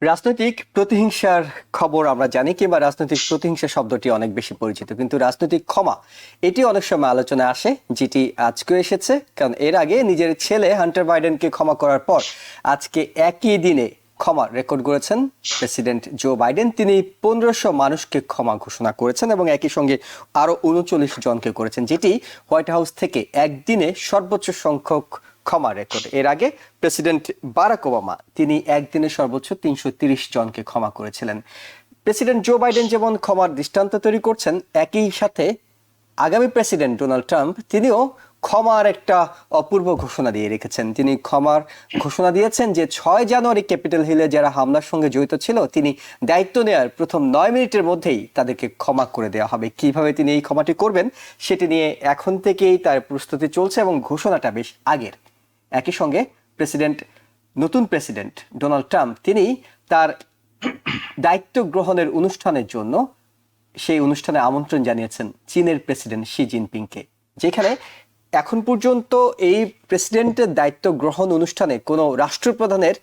রাজনৈতিক প্রতিহিংসার খবর আমরা জানি, কিংবা রাজনৈতিক প্রতিহিংসা শব্দটি অনেক বেশি পরিচিত, কিন্তু রাজনৈতিক ক্ষমা এটি অনেক সময় আলোচনায় আসে, যেটি আজকেও এসেছে। কারণ এর আগে নিজের ছেলে হান্টার বাইডেনকে ক্ষমা করার পর আজকে একই দিনে ক্ষমা রেকর্ড করেছেন প্রেসিডেন্ট জো বাইডেন। তিনি 1500 মানুষকে ক্ষমা ঘোষণা করেছেন এবং একই সঙ্গে আরো 39 জনকে করেছেন, যেটি হোয়াইট হাউস থেকে একদিনে সর্বোচ্চ সংখ্যক ক্ষমা রেকর্ড। এর আগে প্রেসিডেন্ট বারাক ওবামা তিনি একদিনে সর্বোচ্চ 330 জনকে ক্ষমা করেছিলেন। প্রেসিডেন্ট জো বাইডেন যেমন ক্ষমার দৃষ্টান্ত তৈরি করছেন, একই সাথে আগামী প্রেসিডেন্ট ডোনাল্ড ট্রাম্প তিনিও ক্ষমার একটা অপূর্ব ঘোষণা দিয়ে রেখেছেন। তিনি ক্ষমার ঘোষণা দিয়েছেন যে 6 জানুয়ারি ক্যাপিটাল হিলে যারা হামলার সঙ্গে জড়িত ছিল, তিনি দায়িত্ব নেওয়ার প্রথম 9 মিনিটের মধ্যেই তাদেরকে ক্ষমা করে দেওয়া হবে। কিভাবে তিনি এই ক্ষমাটি করবেন সেটি নিয়ে এখন থেকেই তার প্রস্তুতি চলছে এবং ঘোষণাটা বেশ আগের। একই সঙ্গে নতুন প্রেসিডেন্ট ডোনাল্ড ট্রাম্প তিনি তার দায়িত্ব গ্রহণের অনুষ্ঠানের জন্য সেই অনুষ্ঠানে আমন্ত্রণ জানিয়েছেন চীনের প্রেসিডেন্ট শি জিনপিংকে, যেখানে এখন পর্যন্ত এই প্রেসিডেন্টের দায়িত্ব গ্রহণ অনুষ্ঠানে কোনো রাষ্ট্রপ্রধানের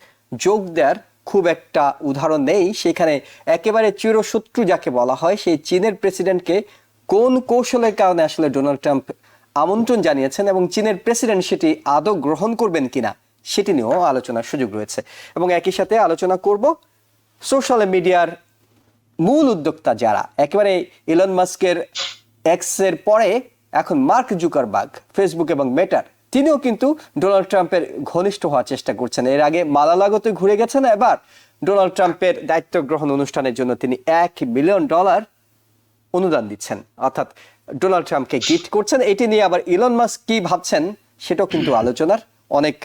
যোগ দেওয়ার খুব একটা উদাহরণ নেই। সেখানে একেবারে চিরশত্রু যাকে বলা হয় সেই চীনের প্রেসিডেন্টকে কোন কৌশলের কারণে আসলে ডোনাল্ড ট্রাম্প আমন্ত্রণ জানিয়েছেন এবং চীনের প্রেসিডেন্ট সেটি আদৌ গ্রহণ করবেন কিনা সেটি নিয়েও আলোচনার সুযোগ রয়েছে। এবং একই সাথে আলোচনা করব সোশ্যাল মিডিয়ার মূল উদ্যোক্তা যারা, একেবারে ইলন মাস্কের এক্সের পরে এখন মার্ক জুকারবার্গ ফেসবুক এবং মেটার, তিনিও কিন্তু ডোনাল্ড ট্রাম্পের ঘনিষ্ঠ হওয়ার চেষ্টা করছেন। এর আগে মালালাগোতে ঘুরে গেছেন, এবার ডোনাল্ড ট্রাম্পের দায়িত্ব গ্রহণ অনুষ্ঠানের জন্য তিনি $1 বিলিয়ন অনুদান দিচ্ছেন, অর্থাৎ ডোনাল্ড ট্রাম্পকে গিফট করছেন। এটি নিয়ে আবার ইলন মাস্ক কি ভাবছেন সেটাও কিন্তু আলোচনার অনেক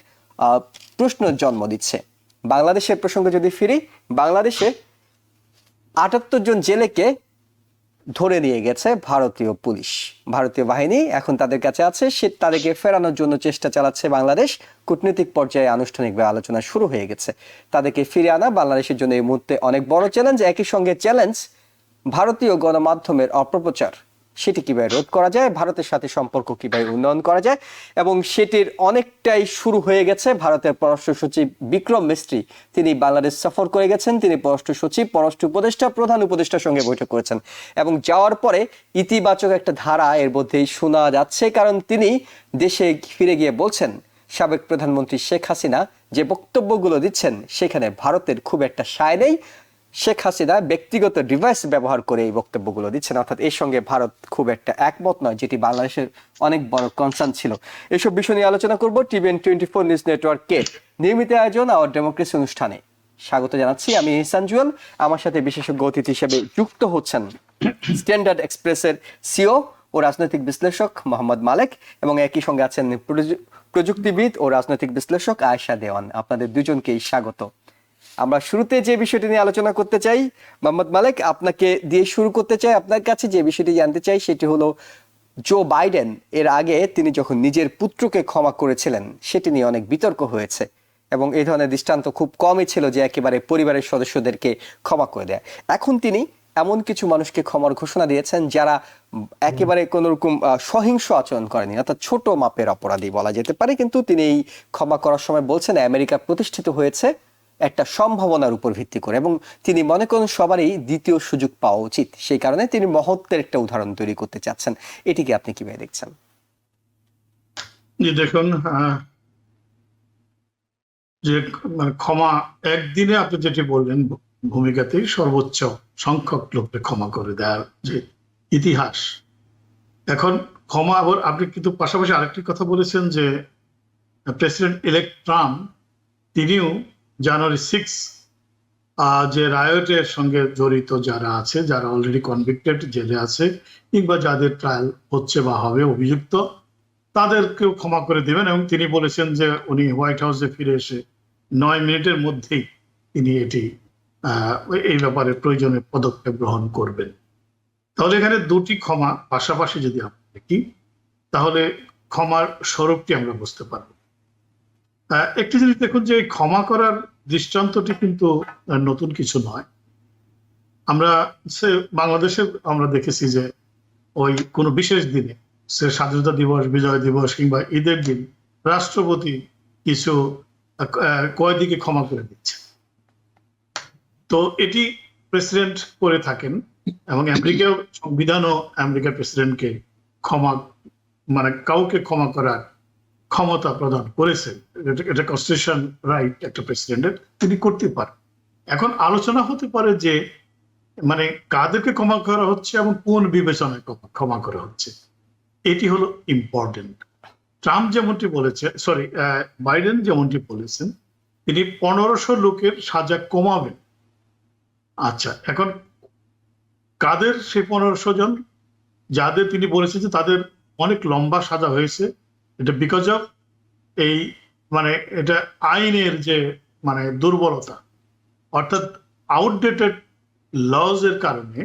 প্রশ্ন জন্ম দিচ্ছে। বাংলাদেশের প্রসঙ্গে যদি ফিরি, বাংলাদেশে 78 জন জেলেকে ধরে নিয়ে গেছে ভারতীয় পুলিশ, ভারতীয় বাহিনী এখন তাদের কাছে আছে, সে তাদেরকে ফেরানোর জন্য চেষ্টা চালাচ্ছে বাংলাদেশ। কূটনৈতিক পর্যায়ে আনুষ্ঠানিকভাবে আলোচনা শুরু হয়ে গেছে। তাদেরকে ফিরে আনা বাংলাদেশের জন্য এই মুহূর্তে অনেক বড় চ্যালেঞ্জ। একই সঙ্গে চ্যালেঞ্জ ভারতীয় গণমাধ্যমের অপপ্রচার, সেটি কিভাবে রোধ করা যায়, ভারতের সাথে সম্পর্ক কিভাবে উন্নয়ন করা যায়, এবং সেটির অনেকটাই শুরু হয়ে গেছে। ভারতের পররাষ্ট্র সচিব বিক্রম মিস্ত্রি তিনি বাংলাদেশ সফর করে গেছেন, তিনি পররাষ্ট্র সচিব, পররাষ্ট্র উপদেষ্টা, প্রধান উপদেষ্টার সঙ্গে বৈঠক করেছেন এবং যাওয়ার পরে ইতিবাচক একটা ধারা এর মধ্যেই শোনা যাচ্ছে। কারণ তিনি দেশে ফিরে গিয়ে বলছেন সাবেক প্রধানমন্ত্রী শেখ হাসিনা যে বক্তব্যগুলো দিচ্ছেন সেখানে ভারতের খুব একটা সায় নেই। শেখ হাসিনা ব্যক্তিগত ডিভাইস ব্যবহার করে এই বক্তব্যগুলো দিচ্ছেন, অর্থাৎ এর সঙ্গে ভারত খুব একটা একমত নয়, যেটি বাংলাদেশের অনেক বড় কনসার্ন ছিল। এসব বিষয় নিয়ে আলোচনা করব টিভিএন 24 নিউজ নেটওয়ার্ককে নিয়মিত আয়োজন আওয়ার ডেমোক্রেসি অনুষ্ঠানে। স্বাগত জানাচ্ছি, আমি ইহসান জুয়েল। আমার সাথে বিশেষজ্ঞ অতিথি হিসেবে যুক্ত হচ্ছেন স্ট্যান্ডার্ড এক্সপ্রেসের সিও ও রাজনৈতিক বিশ্লেষক মোহাম্মদ মালেক, এবং একই সঙ্গে আছেন প্রযুক্তিবিদ ও রাজনৈতিক বিশ্লেষক আয়েশা দেওয়ান। আপনাদের দুজনকেই স্বাগত। আমরা শুরুতে যে বিষয়টি নিয়ে আলোচনা করতে চাই, মোহাম্মদ মালেক আপনাকে দিয়ে শুরু করতে চাই। আপনার কাছে যে বিষয়টি জানতে চাই সেটি হলো জো বাইডেন এর আগে তিনি যখন নিজের পুত্রকে ক্ষমা করেছিলেন সেটি নিয়ে অনেক বিতর্ক হয়েছে এবং এই ধরনের দৃষ্টান্ত খুব কমই ছিল যে একেবারে পরিবারের সদস্যদেরকে ক্ষমা করে দেয়। এখন তিনি এমন কিছু মানুষকে ক্ষমার ঘোষণা দিয়েছেন যারা একেবারে কোন রকম সহিংস আচরণ করেনি, অর্থাৎ ছোট মাপের অপরাধী বলা যেতে পারে। কিন্তু তিনি এই ক্ষমা করার সময় বলছেন আমেরিকা প্রতিষ্ঠিত হয়েছে একটা সম্ভাবনার উপর ভিত্তি করে এবং তিনি মনে করেন সবারই দ্বিতীয় সুযোগ পাওয়া উচিত। সেই কারণে তিনি মহত্বের একটা উদাহরণ তৈরি করতে চাচ্ছেন। এটিকে আপনি কিভাবে দেখছেন? জি দেখুন, যে ক্ষমা একদিনে আপনি যেটি বললেন ভূমিকাতেই সর্বোচ্চ সংখ্যক লোককে ক্ষমা করে দেওয়ার যে ইতিহাস, এখন ক্ষমা আবার আপনি কিন্তু পাশাপাশি আরেকটি কথা বলেছেন যে প্রেসিডেন্ট ইলেক্ট ট্রাম্প তিনিও জানুয়ারি 6 যে রায়টের সঙ্গে জড়িত যারা আছে, যারা অলরেডি কনভিক্টেড জেলে আছে কিংবা যাদের ট্রায়াল হচ্ছে বা হবে অভিযুক্ত, তাদেরকেও ক্ষমা করে দিবেন। এবং তিনি বলেছেন যে উনি হোয়াইট হাউসে ফিরে এসে 9 মিনিটের মধ্যেই তিনি এই ব্যাপারে প্রয়োজনীয় পদক্ষেপ গ্রহণ করবেন। তাহলে এখানে দুটি ক্ষমা পাশাপাশি যদি আমরা দেখি তাহলে ক্ষমার স্বরূপটি আমরা বুঝতে পারবো। একটি জিনিস দেখুন যে ক্ষমা করার দৃষ্টান্তটি কিন্তু নতুন কিছু নয়। আমরা বাংলাদেশে আমরা দেখেছি যে ওই কোনো বিশেষ দিনে, সে স্বাধীনতা দিবস, বিজয় দিবস কিংবা ঈদের দিন, রাষ্ট্রপতি কিছু কয়েদিকে ক্ষমা করে দিচ্ছে। তো এটি প্রেসিডেন্ট করে থাকেন, এবং আমেরিকার সংবিধানও আমেরিকার প্রেসিডেন্টকে ক্ষমা মানে কাউকে ক্ষমা করার ক্ষমতা প্রদান করেছেন। এটা কনস্টিটিউশন রাইট একটা প্রেসিডেন্টের, তিনি করতে পারেন। এখন আলোচনা হতে পারে যে মানে কাদেরকে ক্ষমা করা হচ্ছে এবং কোন বিবেচনায় ক্ষমা করা হচ্ছে, এটি হলো ইম্পর্টেন্ট। ট্রাম্প যেমনটি বলেছে, বাইডেন যেমনটি বলেছেন, তিনি 1500 লোকের সাজা কমাবেন। আচ্ছা, এখন কাদের সেই 1500 জন যাদের তিনি বলেছেন যে তাদের অনেক লম্বা সাজা হয়েছে, এটা বিকজ অফ এই মানে এটা আইনের যে মানে দুর্বলতা, অর্থাৎ আউটডেটেড লজ এর কারণে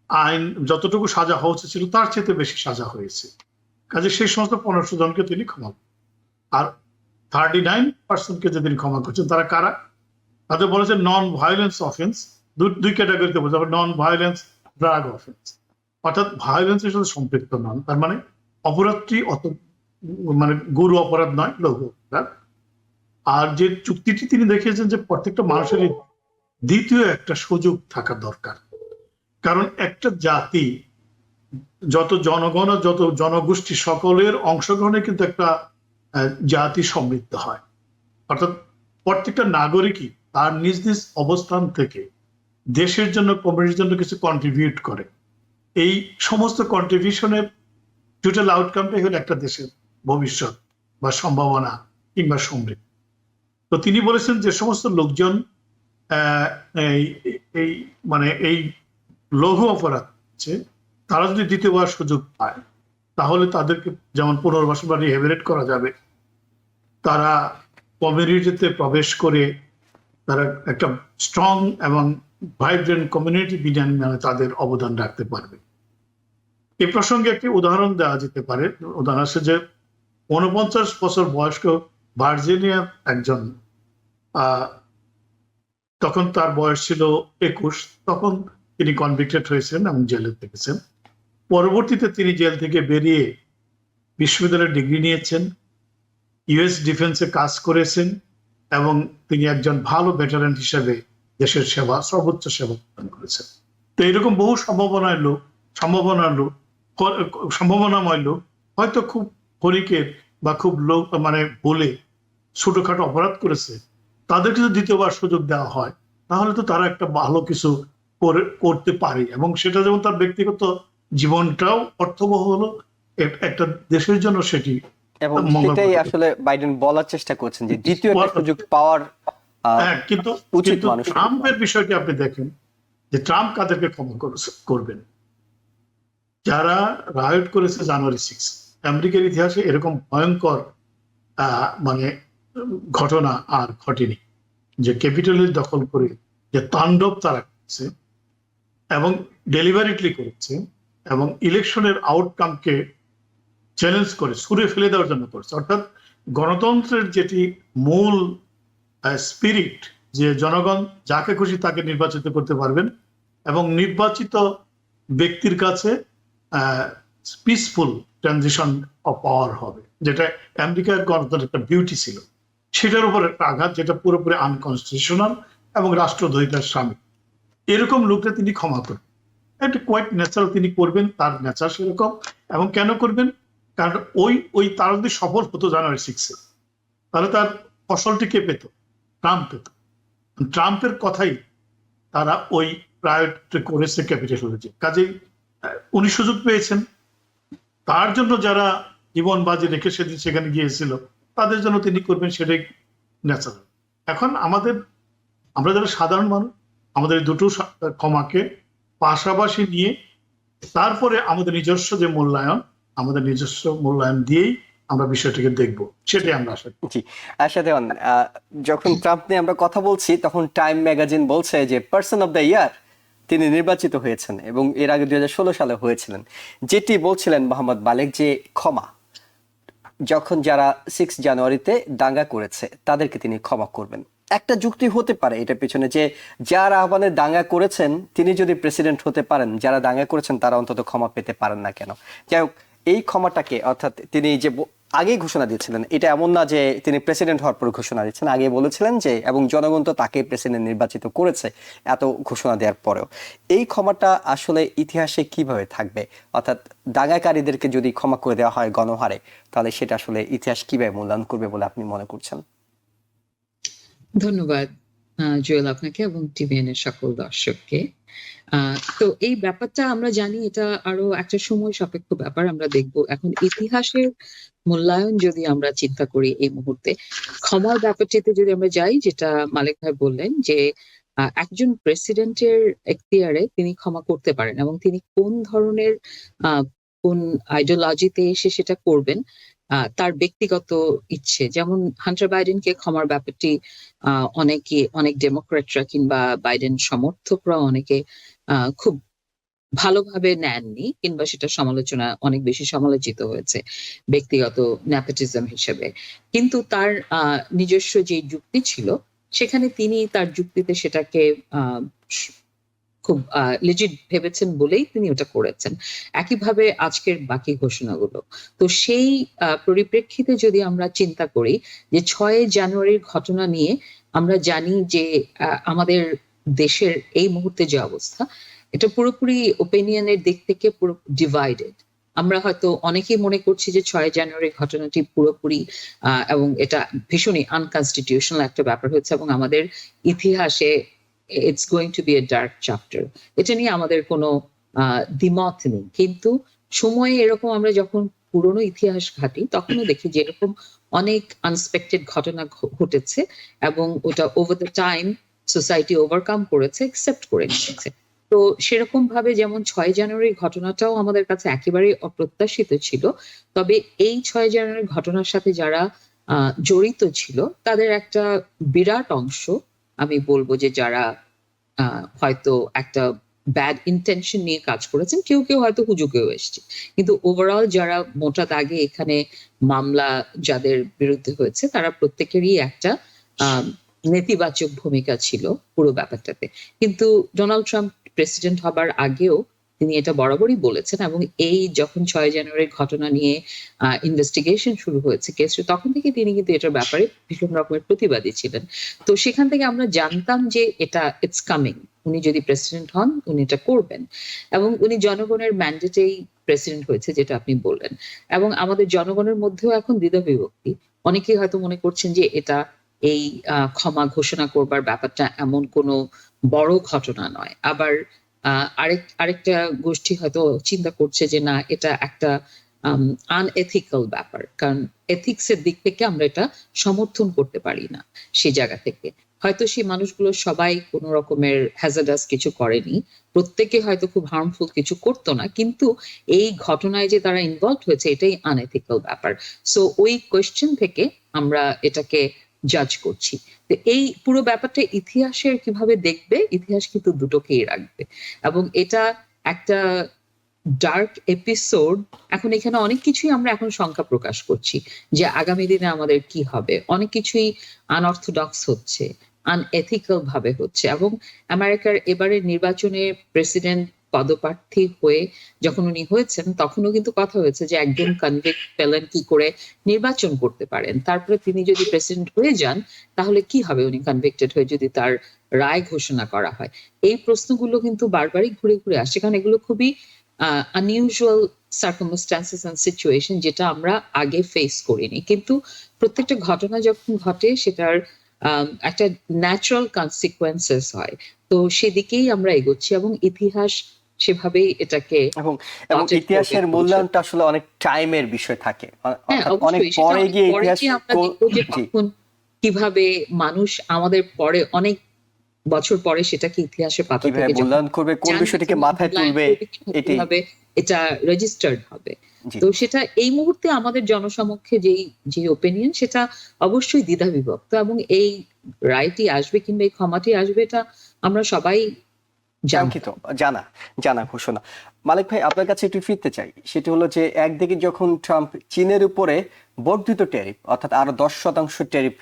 আইন যতটুকু সাজা হওয়া উচিত ছিল তার চেয়ে বেশি সাজা হয়েছে। কাজে সেই সমস্ত 1500 জনকে তিনি ক্ষমা, আর 39%কে যে তিনি ক্ষমা করছেন তারা কারা, তাদের বলেছে নন ভায়োলেন্স অফেন্স, দুই ক্যাটাগরিতে বলছে, নন ভায়োলেন্স ড্রাগ অফেন্স, অর্থাৎ ভায়োলেন্সের সাথে সম্পৃক্ত নন, তার মানে অপরাধটি অত মানে গুরু অপরাধ নয়, লঘু অপরাধ। আর যে চুক্তিটি তিনি দেখিয়েছেন যে প্রত্যেকটা মানুষের দ্বিতীয় একটা সুযোগ থাকা দরকার, কারণ একটা জাতি যত জনগণ যত জনগোষ্ঠী সকলের অংশগ্রহণে কিন্তু একটা জাতি সমৃদ্ধ হয়। অর্থাৎ প্রত্যেকটা নাগরিকই তার নিজ নিজ অবস্থান থেকে দেশের জন্য, কমিউনিটির জন্য কিছু কন্ট্রিবিউট করে। এই সমস্ত কন্ট্রিবিউশনের টোটাল আউটকামটাই হলো একটা দেশের ভবিষ্যৎ বা সম্ভাবনা কিংবা সমৃদ্ধি। তো তিনি বলেছেন যে সমস্ত লোকজন এই মানে এই লঘু অপরাধ হচ্ছে, তারা যদি দ্বিতীয়বার সুযোগ পায় তাহলে তাদেরকে যেমন পুনর্বাসন বা রিহ্যাবিলিটেট করা যাবে, তারা কমিউনিটিতে প্রবেশ করে তারা একটা স্ট্রং এবং ভাইব্রেন্ট কমিউনিটি বিনির্মাণে তাদের অবদান রাখতে পারবে। এই প্রসঙ্গে একটি উদাহরণ দেওয়া যেতে পারে। উদাহরণ আছে যে 49 বছর বয়স্ক ভার্জিনিয়ার একজন, তখন তার বয়স ছিল 21, তখন তিনি কনভিক্টেড হয়েছেন এবং জেলে থেকেছেন। পরবর্তীতে তিনি জেল থেকে বেরিয়ে বিশ্ববিদ্যালয়ের ডিগ্রি নিয়েছেন, ইউএস ডিফেন্সে কাজ করেছেন, এবং তিনি একজন ভালো ভেটারেন হিসেবে দেশের সেবা, সর্বোচ্চ সেবা প্রদান করেছেন। তো এরকম বহু সম্ভাবনাময় লোক হয়তো খুব ক্ষণিকের বা খুব লোক মানে বলে ছোটখাটো অপরাধ করেছে, তাদেরকে যদি দ্বিতীয়বার সুযোগ দেওয়া হয় তাহলে তো তারা একটা ভালো কিছু করতে পারে, এবং সেটা যেমন তার ব্যক্তিগত জীবনটাও অর্থবহ হলো, একটা দেশের জন্য সেটি। এবং সেটাই আসলে বাইডেন বলার চেষ্টা করছেন যে দ্বিতীয় একটা সুযোগ পাওয়ার কিন্তু ট্রাম্পের বিষয়টি আপনি দেখেন যে ট্রাম্প কাদেরকে ক্ষমা করবেন, যারা রায়ট করেছে জানুয়ারি 6। আমেরিকার ইতিহাসে এরকম ভয়ঙ্কর মানে ঘটনা আর ঘটেনি, যে ক্যাপিটালের দখল করে যে তাণ্ডব তারা করছে এবং ডেলিভারিটলি করেছে, এবং ইলেকশনের আউটকামকে চ্যালেঞ্জ করে ছুঁড়ে ফেলে দেওয়ার জন্য করছে। অর্থাৎ গণতন্ত্রের যেটি মূল স্পিরিট, যে জনগণ যাকে খুশি তাকে নির্বাচিত করতে পারবেন এবং নির্বাচিত ব্যক্তির কাছে পিসফুল ট্রানজিশন অফ পাওয়ার হবে, যেটা আমেরিকার গণতন্ত্রের একটা বিউটি ছিল, সেটার উপর একটা আঘাত যেটা পুরোপুরি আনকনস্টিটিউশনাল এবং রাষ্ট্রদ্রোহিতার সামিল। এরকম লোকটা তিনি ক্ষমা করবেন, এটা কোয়াইট ন্যাচারাল, তিনি করবেন, তার নেচার সেরকম। এবং কেন করবেন? কারণ ওই তারা যদি সফল হতো জানুয়ারি 6-এ, তাহলে তার ফসলটি কে পেত? ট্রাম্প পেত। ট্রাম্পের কথাই তারা ওই প্রায়োরিটি করেছে ক্যাপিটাল হয়েছে, কাজেই উনি সুযোগ পেয়েছেন। তার জন্য যারা জীবন বাজি রেখে সেদিন সেখানে গিয়েছিল তাদের জন্য তিনি করবেন, সেটাই ন্যাচারাল। এখন আমরা যারা সাধারণ মানুষ, আমাদের দুটো ক্ষমাকে পাশাপাশি নিয়ে তারপরে আমাদের নিজস্ব যে মূল্যায়ন, আমাদের নিজস্ব মূল্যায়ন দিয়েই আমরা বিষয়টিকে দেখব, সেটাই আমরা আশা করি। জি, সাথে যখন ট্রাম্প নিয়ে আমরা কথা বলছি তখন টাইম ম্যাগাজিন বলছে যে পারসন অফ দ্য ইয়ার তিনি নির্বাচিত হয়েছেন, এবং এর আগে 2016 সালে হয়েছিলেন। যেটি বলছিলেন মোহাম্মদ বালেক যে ক্ষমা, যখন যারা 6 জানুয়ারিতে দাঙ্গা করেছে তাদেরকে তিনি ক্ষমা করবেন। একটা যুক্তি হতে পারে এটা পেছনে, যে যারা আহ্বানে দাঙ্গা করেছেন তিনি যদি প্রেসিডেন্ট হতে পারেন, যারা দাঙ্গা করেছেন তারা অন্তত ক্ষমা পেতে পারেন না কেন? যাই হোক, এই ক্ষমাটাকে, অর্থাৎ তিনি যে আগেই ঘোষণা দিয়েছিলেন, এটা এমন না যে তিনি প্রেসিডেন্ট হওয়ার পর ঘোষণা দিচ্ছেন, আগে বলেছিলেন যে, এবং জনগণ তো তাকে প্রেসিডেন্ট নির্বাচিত করেছে এত ঘোষণা দেওয়ার পরেও। এই ক্ষমাটা আসলে ইতিহাসে কিভাবে থাকবে, অর্থাৎ দাঙ্গাকারীদেরকে যদি ক্ষমা করে দেওয়া হয় গণহারে, তাহলে সেটা আসলে ইতিহাস কিভাবে মূল্যায়ন করবে বলে আপনি মনে করছেন? ধন্যবাদ জুয়েল আপনাকে এবং টিভিএন এর সকল দর্শককে। তো এই ব্যাপারটা আমরা জানি, এটা আরো একটা সময় সাপেক্ষ ব্যাপার। আমরা দেখব এখন ইতিহাসের মূল্যায়ন যদি আমরা চিন্তা করি এই মুহূর্তে, ক্ষমার ব্যাপারটিতে যদি আমরা যাই, যেটা মালিক ভাই বললেন যে একজন প্রেসিডেন্টের এখতিয়ারে তিনি ক্ষমা করতে পারেন এবং তিনি কোন ধরনের আহ, কোন আইডিওলজিতে এসে সেটা করবেন তার ব্যক্তিগত ইচ্ছে। যেমন হান্টার বাইডেনকে ক্ষমার ব্যাপারটি অনেক ডেমোক্রেটরা কিংবা বাইডেন সমর্থকরা অনেকে খুব ভালোভাবে নেননি, কিংবা সেটা অনেক বেশি সমালোচিত হয়েছে ব্যক্তিগত নেপোটিজম হিসেবে। কিন্তু তার নিজস্ব যে যুক্তি ছিল, সেখানে তিনি তার যুক্তিতে সেটাকে আহ খুব লিজিট ভেবেছেন বলেই তিনি ওটা করেছেন। একইভাবে আজকের বাকি ঘোষণাগুলো। তো সেই পরিপ্রেক্ষিতে যদি আমরা চিন্তা করি যে 6 জানুয়ারির ঘটনা নিয়ে আমরা জানি যে আমাদের দেশের এই মুহূর্তে যে অবস্থা, এটা পুরোপুরি ওপিনিয়নের দিক থেকে পুরো ডিভাইডেড। আমরা হয়তো অনেকেই মনে করছি যে 6 জানুয়ারির ঘটনাটি পুরোপুরি এবং এটা ভীষণই আনকনস্টিটিউশনাল একটা ব্যাপার হচ্ছে এবং আমাদের ইতিহাসে it's going to be a dark chapter. এটা নিয়ে আমাদের কোনো দ্বিমত নেই। কিন্তু সময়ে এরকম আমরা যখন পুরনো ইতিহাস ঘাঁটি, তখনও দেখি যে এরকম অনেক আনএক্সপেক্টেড ঘটনা ঘটেছে এবং ওটা over the time society overcome করেছে, অ্যাকসেপ্ট করে নিয়েছে। তো সেরকম ভাবে যেমন 6 জানুয়ারির ঘটনাটাও আমাদের কাছে একেবারেই অপ্রত্যাশিত ছিল, তবে এই 6 জানুয়ারির ঘটনার সাথে যারা জড়িত ছিল তাদের একটা বিরাট অংশ, আমি বলবো যে যারা হয়তো একটা ব্যাড ইন্টেনশন নিয়ে কাজ করেছেন, কেউ কেউ হয়তো হুজুগেও এসছে, কিন্তু ওভারঅল যারা মোটা দাগে এখানে মামলা যাদের বিরুদ্ধে হয়েছে, তারা প্রত্যেকেরই একটা নেতিবাচক ভূমিকা ছিল পুরো ব্যাপারটাতে। কিন্তু ডোনাল্ড ট্রাম্প প্রেসিডেন্ট হবার আগেও তিনি এটা বরাবরই বলেছেন, এবং এই যখন 6 জানুয়ারির ঘটনা নিয়ে ইনভেস্টিগেশন শুরু হয়েছে কেস, তখন থেকে তিনি কিন্তু এটার ব্যাপারে ভীষণ রকমের প্রতিবাদী ছিলেন। তো সেখান থেকে আমরা জানতাম যে এটা ইটস কামিং, উনি যদি প্রেসিডেন্ট হন উনি এটা করবেন, এবং উনি জনগণের ম্যান্ডেটেই প্রেসিডেন্ট হয়েছে, যেটা আপনি বললেন। এবং আমাদের জনগণের মধ্যেও এখন দ্বিধা বিভক্তি। অনেকেই হয়তো মনে করছেন যে এটা এই ক্ষমা ঘোষণা করবার ব্যাপারটা এমন কোনো বড় ঘটনা নয়। আবার আরেকটা গোষ্ঠী হয়তো চিন্তা করছে যে না, এটা একটা আনএথিক্যাল ব্যাপার, কারণ এথিক্স এর দিক থেকে আমরা এটা সমর্থন করতে পারি না। সেই জায়গা থেকে হয়তো সেই মানুষগুলো সবাই কোনো রকমের হ্যাজার্ডাস কিছু করেনি, প্রত্যেকে হয়তো খুব হার্মফুল কিছু করতো না, কিন্তু এই ঘটনায় যে তারা ইনভলভ হয়েছে এটাই আনএথিক্যাল ব্যাপার। সো ওই কোয়েশ্চেন থেকে আমরা এটাকে জাজ করছি। তো এই পুরো ব্যাপারটা ইতিহাসের কিভাবে দেখবে, ইতিহাস কিন্তু দুটোকেই রাখবে, এবং এটা একটা ডার্ক এপিসোড। এখন এখানে অনেক কিছুই আমরা এখন শঙ্কা প্রকাশ করছি যে আগামী দিনে আমাদের কি হবে। অনেক কিছুই আনঅর্থোডক্স হচ্ছে, আনএথিক্যাল ভাবে হচ্ছে, এবং আমেরিকার এবারের নির্বাচনে প্রেসিডেন্ট পদপ্রার্থী হয়ে যখন উনি হয়েছেন, তখনও কিন্তু কথা হয়েছে যে একজন কনভিক্ট ফেলেন কি করে নির্বাচন করতে পারেন, তারপরে তিনি যদি প্রেসিডেন্ট হয়ে যান তাহলে কি হবে, উনি কনভিক্টেড হয়ে যদি তার রায় ঘোষণা করা হয়। এই প্রশ্নগুলো কিন্তু বারবারই ঘুরে ঘুরে আসছে, কারণ এগুলো খুবই আনইউজুয়াল সার্কামস্ট্যান্সেস এন্ড সিচুয়েশন, যেটা আমরা আগে ফেস করিনি। কিন্তু প্রত্যেকটা ঘটনা যখন ঘটে সেটার একটা ন্যাচারাল কনসিকুয়েন্সেস হয়। তো সেদিকেই আমরা এগোচ্ছি, এবং ইতিহাস সেভাবেই এটাকে এবং এবং ইতিহাসের মূল্যায়নটা আসলে অনেক টাইমের বিষয় থাকে, হ্যাঁ, অনেক অবশ্যই পরে গিয়ে ইতিহাস আমরা দেখবো যে জি তখন কিভাবে মানুষ আমাদের পরে অনেক বছর পরে সেটাকে ইতিহাসের পাতা কিভাবে থেকে যখন মূল্যায়ন করবে, কোন জানবে, বিষয়টিকে মাথায় তুলবে, এটি কিভাবে এটা রেজিস্টার্ড হবে। জি। তো সেটা এই মুহূর্তে আমাদের জনসমক্ষে যে ওপিনিয়ন, সেটা অবশ্যই দ্বিধা বিভক্ত, এবং এই রায়টি আসবে কিংবা এই ক্ষমাটি আসবে, এটা আমরা সবাই কাঙ্ক্ষিত জানা ঘোষণা। মালিক ভাই, আপনার কাছে একটু ফিরতে চাই। সেটি হলো যে একদিকে যখন ট্রাম্প চীনের উপরে বর্ধিত ট্যারিফ, অর্থাৎ আরো 10% ট্যারিফ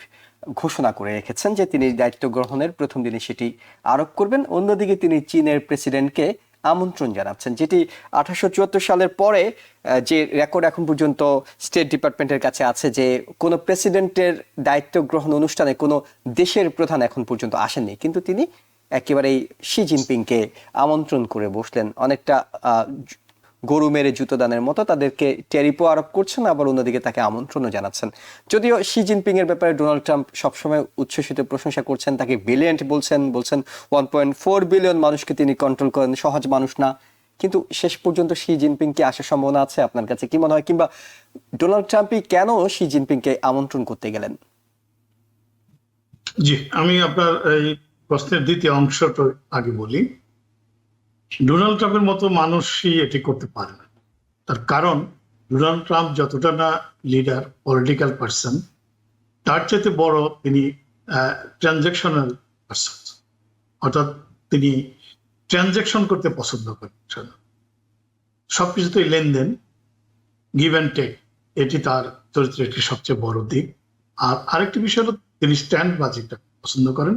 ঘোষণা করে রেখেছেন যে তিনি দায়িত্ব গ্রহণের প্রথম দিনে সেটি আরোপ করবেন, অন্যদিকে তিনি চীনের প্রেসিডেন্টকে আমন্ত্রণ জানাচ্ছেন, যেটি 1874 সালের পরে যে রেকর্ড এখন পর্যন্ত স্টেট ডিপার্টমেন্টের কাছে আছে, যে কোনো প্রেসিডেন্টের দায়িত্ব গ্রহণ অনুষ্ঠানে কোনো দেশের প্রধান এখন পর্যন্ত আসেননি, কিন্তু তিনি একেবারেই শি জিনপিংকে আমন্ত্রণ করে বসলেন। অনেকটা গরু মেরে জুতো দানের মতো তাদেরকে ট্যারিফও আরোপ করছেন, আবার অন্যদিকে তাকে আমন্ত্রণও জানাচ্ছেন। যদিও শি জিনপিং এর ব্যাপারে ডোনাল্ড ট্রাম্প সবসময় উচ্ছ্বসিত প্রশংসা করছেন, তাকে ব্রিলিয়েন্ট বলছেন 1.4 বিলিয়ন মানুষকে তিনি কন্ট্রোল করেন, সহজ মানুষ না। কিন্তু শেষ পর্যন্ত শি জিনপিং কি আসার সম্ভাবনা আছে? আপনার কাছে কি মনে হয়, কিংবা ডোনাল্ড ট্রাম্পই কেন শি জিনপিংকে আমন্ত্রণ করতে গেলেন? জি, আমি আপনার এই প্রশ্নের দ্বিতীয় অংশটা আগে বলি। ডোনাল্ড ট্রাম্পের মতো মানুষই এটি করতে পারে না। তার কারণ ডোনাল্ড ট্রাম্প যতটা না লিডার, পলিটিক্যাল পার্সন, তার চাইতে বড় তিনি ট্রানজ্যাকশনাল পার্সন, অর্থাৎ তিনি ট্রানজ্যাকশন করতে পছন্দ করেন। সবকিছুতেই লেনদেন, গিভ অ্যান্ড টেক, এটি তার চরিত্রের একটি সবচেয়ে বড় দিক। আর আরেকটি বিষয় হলো তিনি স্ট্যান্ড বাজিটা পছন্দ করেন।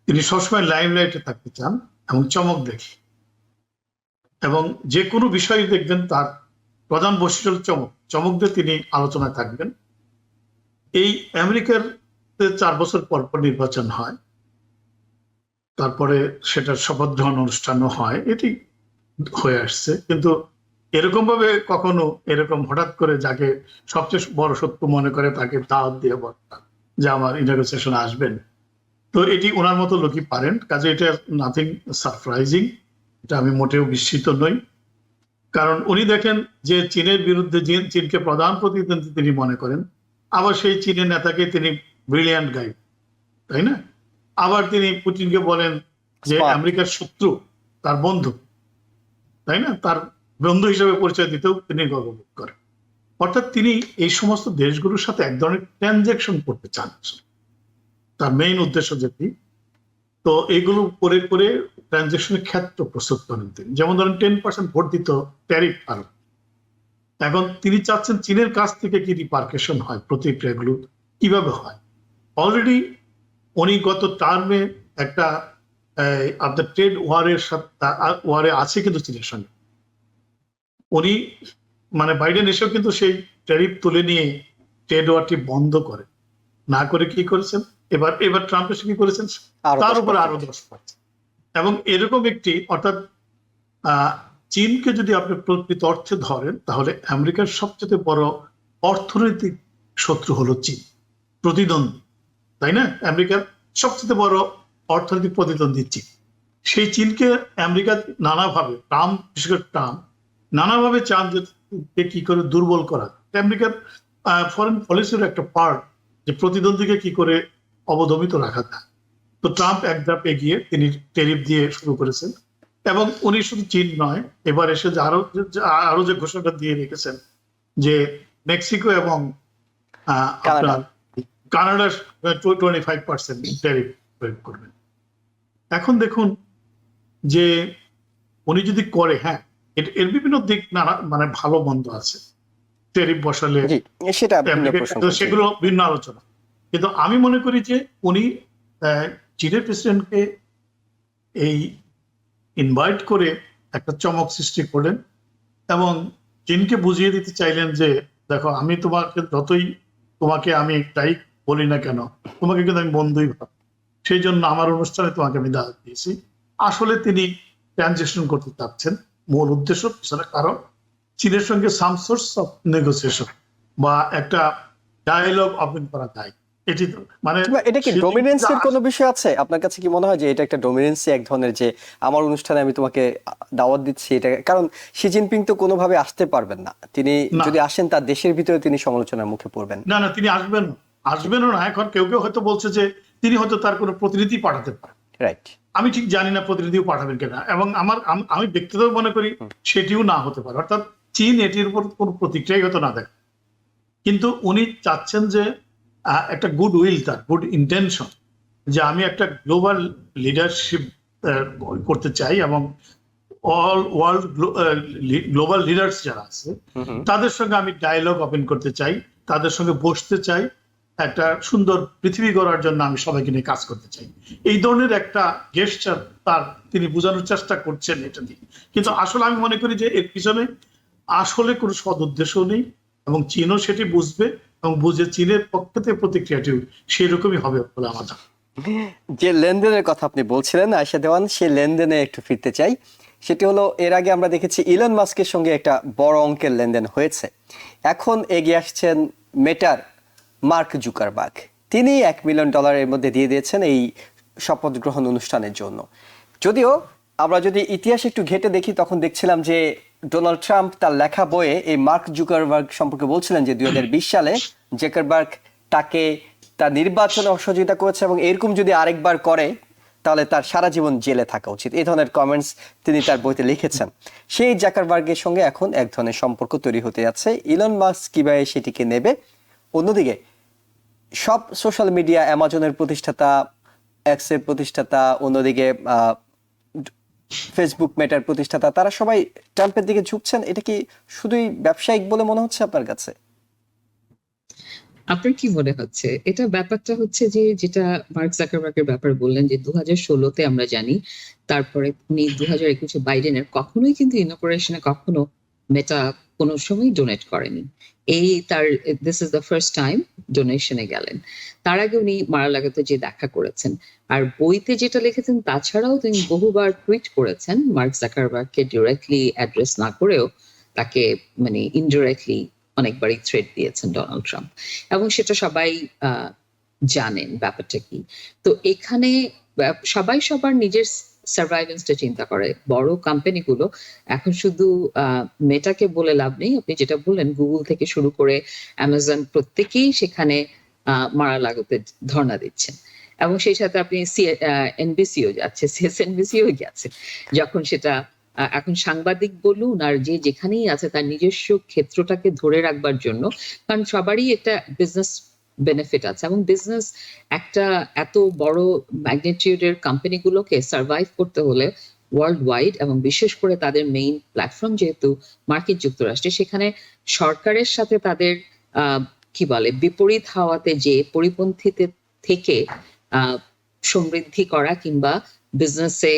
তিনি সবসময় লাইমলাইটে থাকতে চান এবং চমক দেখে, এবং যে কোনো বিষয় দেখবেন তার প্রধান বৈশিষ্ট্য হল চমক। চমক দিয়ে তিনি আলোচনায় থাকবেন। এই আমেরিকার 4 বছর পর পর নির্বাচন হয়, তারপরে সেটার শপথ গ্রহণ অনুষ্ঠানও হয়, এটি হয়ে আসছে। কিন্তু এরকম ভাবে কখনো এরকম হঠাৎ করে যাকে সবচেয়ে বড় শত্রু মনে করে তাকে দাওয়াত দিয়ে বলতাম যে আমার ইনগ্রেশন আসবেন, তো এটি ওনার মতো লোকই পারেন। কাজে এটা নাথিং সারপ্রাইজিং, এটা আমি মোটেও বিস্মিত নই। কারণ উনি দেখেন যে চীনের বিরুদ্ধে চীনকে প্রধান প্রতিদ্বন্দ্বী তিনি মনে করেন, আবার সেই চীনের নেতাকে তিনি ব্রিলিয়ান্ট গাইড, তাই না? আবার তিনি পুতিনকে বলেন যে আমেরিকার শত্রু তার বন্ধু, তাই না? তার বন্ধু হিসেবে পরিচয় দিতেও তিনি গর্ববোধ করেন। অর্থাৎ তিনি এই সমস্ত দেশগুলোর সাথে এক ধরনের ট্রানজ্যাকশন করতে চান, তার মেইন উদ্দেশ্য যেটি। তো এইগুলো করে করে ট্রানজ্যাকশনের ক্ষেত্র প্রস্তুত করেন তিনি। যেমন ধরেন 10% ভোট দিত ট্যারিফ আরোপ, এখন তিনি চাচ্ছেন চীনের কাছ থেকে কি রিপার্কেশন হয়, প্রতিক্রিয়াগুলো কিভাবে হয়। অলরেডি উনি গত টার্মে একটা আপনার ট্রেড ওয়ারে আছে কিন্তু চীনের সঙ্গে। উনি মানে বাইডেন এসেও কিন্তু সেই ট্যারিফ তুলে নিয়ে ট্রেড ওয়ারটি বন্ধ করে না করে কি করেছেন, এবার ট্রাম্প এসে কি করেছেন, তার উপরে আরো 10%। এবং এরকম একটি, অর্থাৎ চীনকে যদি আপনি প্রকৃত অর্থে ধরেন তাহলে আমেরিকার সবচেয়ে বড় অর্থনৈতিক শত্রু হলো চীন, প্রতিদ্বন্দ্বী, তাই না? আমেরিকার সবচেয়ে বড় অর্থনৈতিক প্রতিদ্বন্দ্বী চীন। সেই চীনকে আমেরিকা নানাভাবে, ট্রাম্প বিশেষ করে ট্রাম্প নানাভাবে চান যে কি করে দুর্বল করা। আমেরিকার ফরেন পলিসির একটা পার্ট যে প্রতিদ্বন্দ্বীকে কি করে অবদমিত রাখা যায়। তো ট্রাম্প এক ধাপ এগিয়ে তিনি ট্যারিফ দিয়ে শুরু করেছেন, এবং উনি শুধু চীন নয়, এবার এসে আরো যে ঘোষণাটা দিয়ে রেখেছেন যে মেক্সিকো এবং আপনার কানাডার 25% ট্যারিফ প্রয়োগ করবেন। এখন দেখুন যে উনি যদি করে, হ্যাঁ এর বিভিন্ন দিক মানে ভালো মন্দ আছে, ট্যারিফ বসালে সেগুলো ভিন্ন আলোচনা। কিন্তু আমি মনে করি যে উনি চীনের প্রেসিডেন্টকে এই ইনভাইট করে একটা চমক সৃষ্টি করলেন এবং চীনকে বুঝিয়ে দিতে চাইলেন যে দেখো, আমি তোমাকে আমি তাই বলি না কেন, তোমাকে কিন্তু আমি বন্ধুই ভাব, সেই জন্য আমার অনুষ্ঠানে তোমাকে আমি দাওয়াত দিয়েছি। আসলে তিনি ট্রানজিশন করতে চাচ্ছেন, মূল উদ্দেশ্য পিছনে কারণ চীনের সঙ্গে সাম সোর্স অফ নেগোসিয়েশন বা একটা ডায়ালগ ওপেন করা যায়। এটি মানে এটা কি ডমিনেন্সের কোনো বিষয় আছে আপনার কাছে? কি মনে হয় যে এটা একটা ডমিনেন্সি এক ধরনের, যে আমার অনুষ্ঠানে আমি তোমাকে দাওয়াত দিচ্ছি? এটা কারণ শি জিনপিং তো কোনোভাবে আসতে পারবেন না, তিনি যদি আসেন তার দেশের ভিতরে তিনি সমালোচনার মুখে পড়বেন। না, তিনি আসবেনও না। এখন কেউ কেউ হয়তো বলছে যে তিনি হয়তো তার কোনো প্রতিনিধি পাঠাতে পারেন, রাইট? আমি ঠিক জানি না প্রতিনিধিও পাঠাবেন কিনা, এবং আমি ব্যক্তিগত মনে করি সেটিও না হতে পারে। অর্থাৎ চীন এটির উপর কোনো প্রতিক্রিয়া হয়তো না দেখে, কিন্তু উনি চাচ্ছেন যে একটা গুড উইল, তার গুড ইন্টেনশন, যে আমি একটা গ্লোবাল লিডারশিপ করতে চাই এবং অল ওয়ার্ল্ড গ্লোবাল লিডার্স যারা আছে তাদের সঙ্গে আমি ডায়ালগ ওপেন করতে চাই, তাদের সঙ্গে বসতে চাই একটা সুন্দর পৃথিবী গড়ার জন্য আমি সবাইকে নিয়ে কাজ করতে চাই, এই ধরনের একটা গেস্টার তিনি বোঝানোর চেষ্টা করছেন এটা দিয়ে। কিন্তু আসলে আমি মনে করি যে এর পিছনে আসলে কোনো সদ উদ্দেশ্য নেই, এবং চীনও সেটি বুঝবে এবং বুঝে চীনের পক্ষ থেকে প্রতিক্রিয়াটি সেরকমই হবে বলে আমার ধারণা। যে লেনদেনের কথা আপনি বলছিলেন আয়েশা দেওয়ান, সেই লেনদেনে একটু ফিরতে চাই। সেটি হলো, এর আগে আমরা দেখেছি ইলন মাস্কের সঙ্গে একটা বড় অঙ্কের লেনদেন হয়েছে। এখন এগিয়ে আসছেন মেটার মার্ক জুকারবার্গ। তিনি $1 মিলিয়ন এর মধ্যে দিয়ে দিয়েছেন এই শপথ গ্রহণ অনুষ্ঠানের জন্য। যদিও আমরা যদি ইতিহাস একটু ঘেটে দেখি, তখন দেখছিলাম যে ডোনাল্ড ট্রাম্প তার লেখা বইয়ে এই মার্ক জুকারবার্গ সম্পর্কে বলছিলেন যে 2020 সালে জুকারবার্গ তাকে তার নির্বাচনে অসহযোগিতা করেছে এবং এরকম যদি আরেকবার করে তাহলে তার সারা জীবন জেলে থাকা উচিত। এই ধরনের কমেন্টস তিনি তার বইতে লিখেছেন। সেই জাকারবার্গের সঙ্গে এখন এক ধরনের সম্পর্ক তৈরি হতে যাচ্ছে। ইলন মাস্ক কিভাবে সেটিকে নেবে? অন্যদিকে সব সোশ্যাল মিডিয়া, অ্যামাজনের প্রতিষ্ঠাতা, এক্সের প্রতিষ্ঠাতা, অন্যদিকে ফেসবুক মেটার প্রতিষ্ঠাতা, তারা সবাই ট্রাম্পের দিকে ঝুঁকছেন। এটা কি শুধুই ব্যবসায়িক বলে মনে হচ্ছে আপনার কাছে? আপনার কি মনে হচ্ছে? এটা ব্যাপারটা হচ্ছে যে, যেটা মার্ক জাকারবার্গের ব্যাপারে বললেন যে 2016-তে আমরা জানি, তারপরে উনি 2021-এ বাইডেনের কখনোই কিন্তু ইনঅপারেশনে কখনো মেটা কোনো সময় ডোনেট করেনি। এই তার this is the first time ডোনেশনে গেলেন। তার আগে উনি মারা-লাগোতে যে দেখা করেছেন। আর বইতে যেটা লিখেছেন তাছাড়াও তিনি বহুবার টুইট করেছেন মার্ক জাকারবার্গকে ডিরেক্টলি অ্যাড্রেস না করেও তাকে মানে ইনডিরেক্টলি অনেকবারই থ্রেট দিয়েছেন ডোনাল্ড ট্রাম্প, এবং সেটা সবাই জানেন ব্যাপারটা কি। তো এখানে সবাই সবার নিজের সার্ভাইভেন্সটা চিন্তা করে। বড় কোম্পানিগুলো এখন শুধু মেটাকে বলে লাভ নেই, আপনি যেটা বললেন গুগল থেকে শুরু করে অ্যামাজন প্রত্যেকেই সেখানে মারা-লাগোতে ধর্ণা দিচ্ছেন, এবং সেই সাথে আপনি এনবিসিও যাচ্ছে, সিএসএনবিসিও গেছে। যখন সেটা এখন সাংবাদিক বলুন আর যে যেখানেই আছে তার নিজস্ব ক্ষেত্রটাকে ধরে রাখবার জন্য, কারণ সবারই একটা বিজনেস বেনিফিট আছে, এবং বিজনেস একটা এত বড় ম্যাগনিটিউডের কোম্পানিগুলোকে সার্ভাইভ করতে হলে ওয়ার্ল্ড ওয়াইড, এবং বিশেষ করে তাদের মেইন প্ল্যাটফর্ম যেহেতু মার্কিন যুক্তরাষ্ট্রে, সেখানে সরকারের সাথে তাদের কি বলে বিপরীত হাওয়াতে যে পরিপন্থীতে থেকে সমৃদ্ধি করা কিংবা বিজনেসে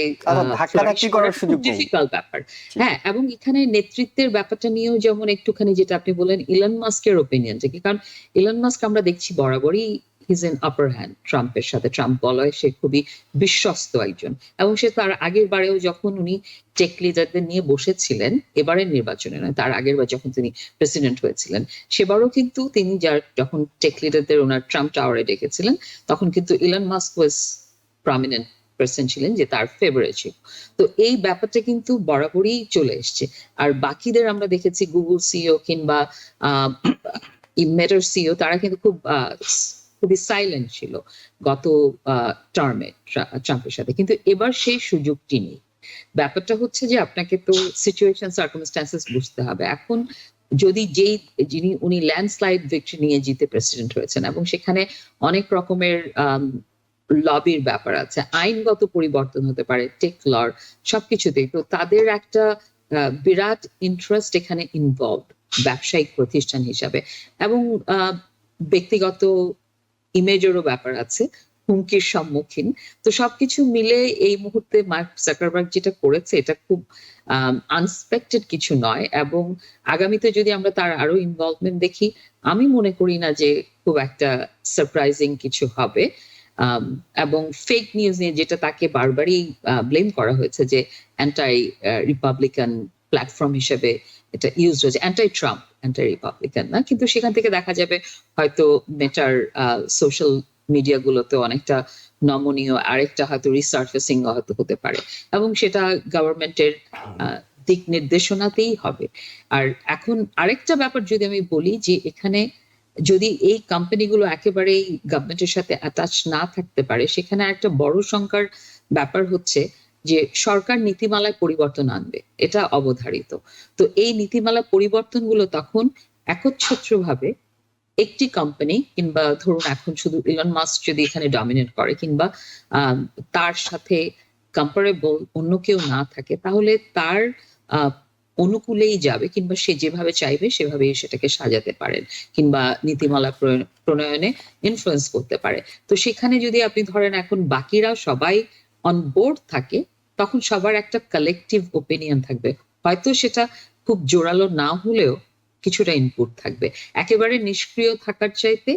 ডিফিকাল্ট ব্যাপার। হ্যাঁ, এবং এখানে নেতৃত্বের ব্যাপারটা নিয়েও যেমন একটুখানি যেটা আপনি বললেন ইলন মাস্কের ওপিনিয়ন থেকে, কারণ ইলন মাস্ক আমরা দেখছি বরাবরই হিজ এন আপার হ্যান্ড ট্রাম্পের সাথে। ট্রাম্প বলয় সে খুবই বিশ্বস্ত একজন, এবং সে তার আগের বারেও যখন উনি টেক লিডারদের নিয়ে বসেছিলেন, এবারের নির্বাচনে নয় তার আগের বার যখন তিনি প্রেসিডেন্ট হয়েছিলেন, সেবারও কিন্তু তিনি যখন টেক লিডারদের ওনার ট্রাম্প টাওয়ারে ডেকেছিলেন, তখন কিন্তু ইলন মাস্ক ওয়াজ প্রমিনেন্ট পার্সন ছিলেন যে তার ফেভারিট ছিল। তো এই ব্যাপারটা কিন্তু বরাবরই চলে এসছে। আর বাকিদের আমরা দেখেছি গুগল সিইও কিংবা মেটার সিইও, তারা কিন্তু খুবই সাইলেন্ট ছিল গত টার্মে ট্রাম্পের সাথে, কিন্তু এবার সেই সুযোগটি নেই। ব্যাপারটা হচ্ছে যে আপনাকে তো সিচুয়েশন সার্কামস্ট্যান্সেস বুঝতে হবে। এখন যদি উনি ল্যান্ডস্লাইড ভিক্টরি নিয়ে জিতে প্রেসিডেন্ট হয়েছেন, এবং সেখানে অনেক রকমের লবির ব্যাপার আছে, আইনগত পরিবর্তন হতে পারে, টেক লর সবকিছুতেই, তো তাদের একটা বিরাট ইন্টারেস্ট এখানে ইনভলভ ব্যবসায়িক প্রতিষ্ঠান হিসাবে, এবং ব্যক্তিগত ইমেজেরও ব্যাপার আছে, হুমকির সম্মুখীন। তো সবকিছু মিলে এই মুহূর্তে মার্ক জাকারবার্গ যেটা করেছে এটা খুব আনএক্সপেক্টেড কিছু নয়, এবং আগামীতে যদি আমরা তার আরো ইনভলভমেন্ট দেখি, আমি মনে করি না যে খুব একটা সারপ্রাইজিং কিছু হবে। এবং ফেক নিউজ নিয়ে যেটা তাকে বারবারই ব্লেম করা হয়েছে যে অ্যান্টাই রিপাবলিকান প্ল্যাটফর্ম হিসেবে এটা ইউজ হয়েছে, অ্যান্টাই ট্রাম্প, অ্যান্টাই রিপাবলিকান না, কিন্তু সেখান থেকে দেখা যাবে হয়তো মেটার সোশ্যাল মিডিয়া গুলোতে অনেকটা নমনীয় আরেকটা হয়তো রিসার্ফেসিং হয়তো হতে পারে, এবং সেটা গভর্নমেন্টের দিক নির্দেশনাতেই হবে। আর এখন আরেকটা ব্যাপার যদি আমি বলি যে এখানে যদি এই কোম্পানিগুলো একেবারেই গভর্নমেন্টের সাথে অ্যাটাচ না থাকতে পারে, সেখানে একটা বড় সংখ্যার ব্যাপার হচ্ছে যে সরকার নীতিমালায় পরিবর্তন আনবে, এটা অবধারিত। তো এই নীতিমালা পরিবর্তনগুলো তখন একচ্ছত্রভাবে একটি কোম্পানি কিংবা ধরুন এখন শুধু ইলন মাস্ক যদি এখানে ডমিনেট করে কিংবা তার সাথে কম্পারেবল অন্য কেউ না থাকে, তাহলে তার অনুকূলেই যাবে, কিংবা সে যেভাবে চাইবে সেভাবেই সেটাকে সাজাতে পারেন, কিংবা নীতিমালা প্রণয়নে ইনফ্লুয়েন্স করতে পারে। তো সেখানে যদি আপনি ধরেন এখন বাকিরা সবাই অন বোর্ড থাকে, তখন সবার একটা কালেকটিভ ওপিনিয়ন থাকবে, হয়তো সেটা খুব জোরালো না হলেও কিছুটা ইনপুট থাকবে। একেবারে নিষ্ক্রিয় থাকার চাইতে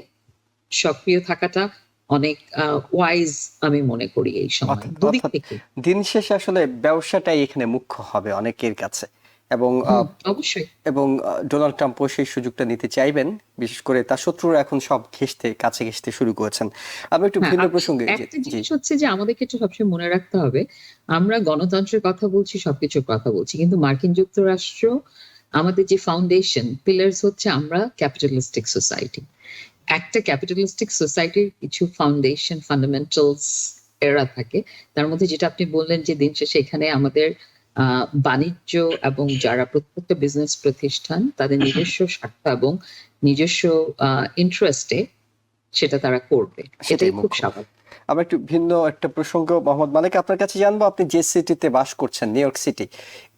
সক্রিয় থাকাটা অনেক ওয়াইজ আমি মনে করি এই সময়, অর্থাৎ দুদিক অর্থাৎ থেকে। দিন শেষে আসলে ব্যবসাটাই এখানে মুখ্য হবে অনেকের কাছে, এবং অবশ্যই। ডোনাল্ড ট্রাম্পও সেই সুযোগটা নিতে চাইবেন, বিশেষ করে তার শত্রুরা এখন সব কাছে ঘেঁষতে শুরু করেছেন। আমি একটু ভিন্ন প্রসঙ্গে একটা জিনিস হচ্ছে যে আমাদেরকে একটু সবসময় মনে রাখতে হবে, আমরা গণতন্ত্রের কথা বলছি, সবকিছুর কথা বলছি, কিন্তু মার্কিন যুক্তরাষ্ট্র আমাদের যে ফাউন্ডেশন পিলার্স হচ্ছে আমরা ক্যাপিটালিস্টিক সোসাইটি। একটা ক্যাপিটালিস্টিক সোসাইটির কিছু ফাউন্ডেশন ফান্ডামেন্টালস এরা থাকে, তার মধ্যে যেটা আপনি বললেন যে দিন শেষে এখানে আমাদের বাণিজ্য এবং যারা প্রত্যেকটা বিজনেস প্রতিষ্ঠান তাদের নিজস্ব স্বার্থ এবং নিজস্ব ইন্টারেস্টে সেটা তারা করবে, সেটাই এটাই খুব মুখ্য। স্বাভাবিক। আমরা একটু ভিন্ন একটা প্রসঙ্গ মোহাম্মদ মালিক আপনার কাছে জানবো, আপনি যে সিটিতে বাস করছেন নিউ ইয়র্ক সিটি,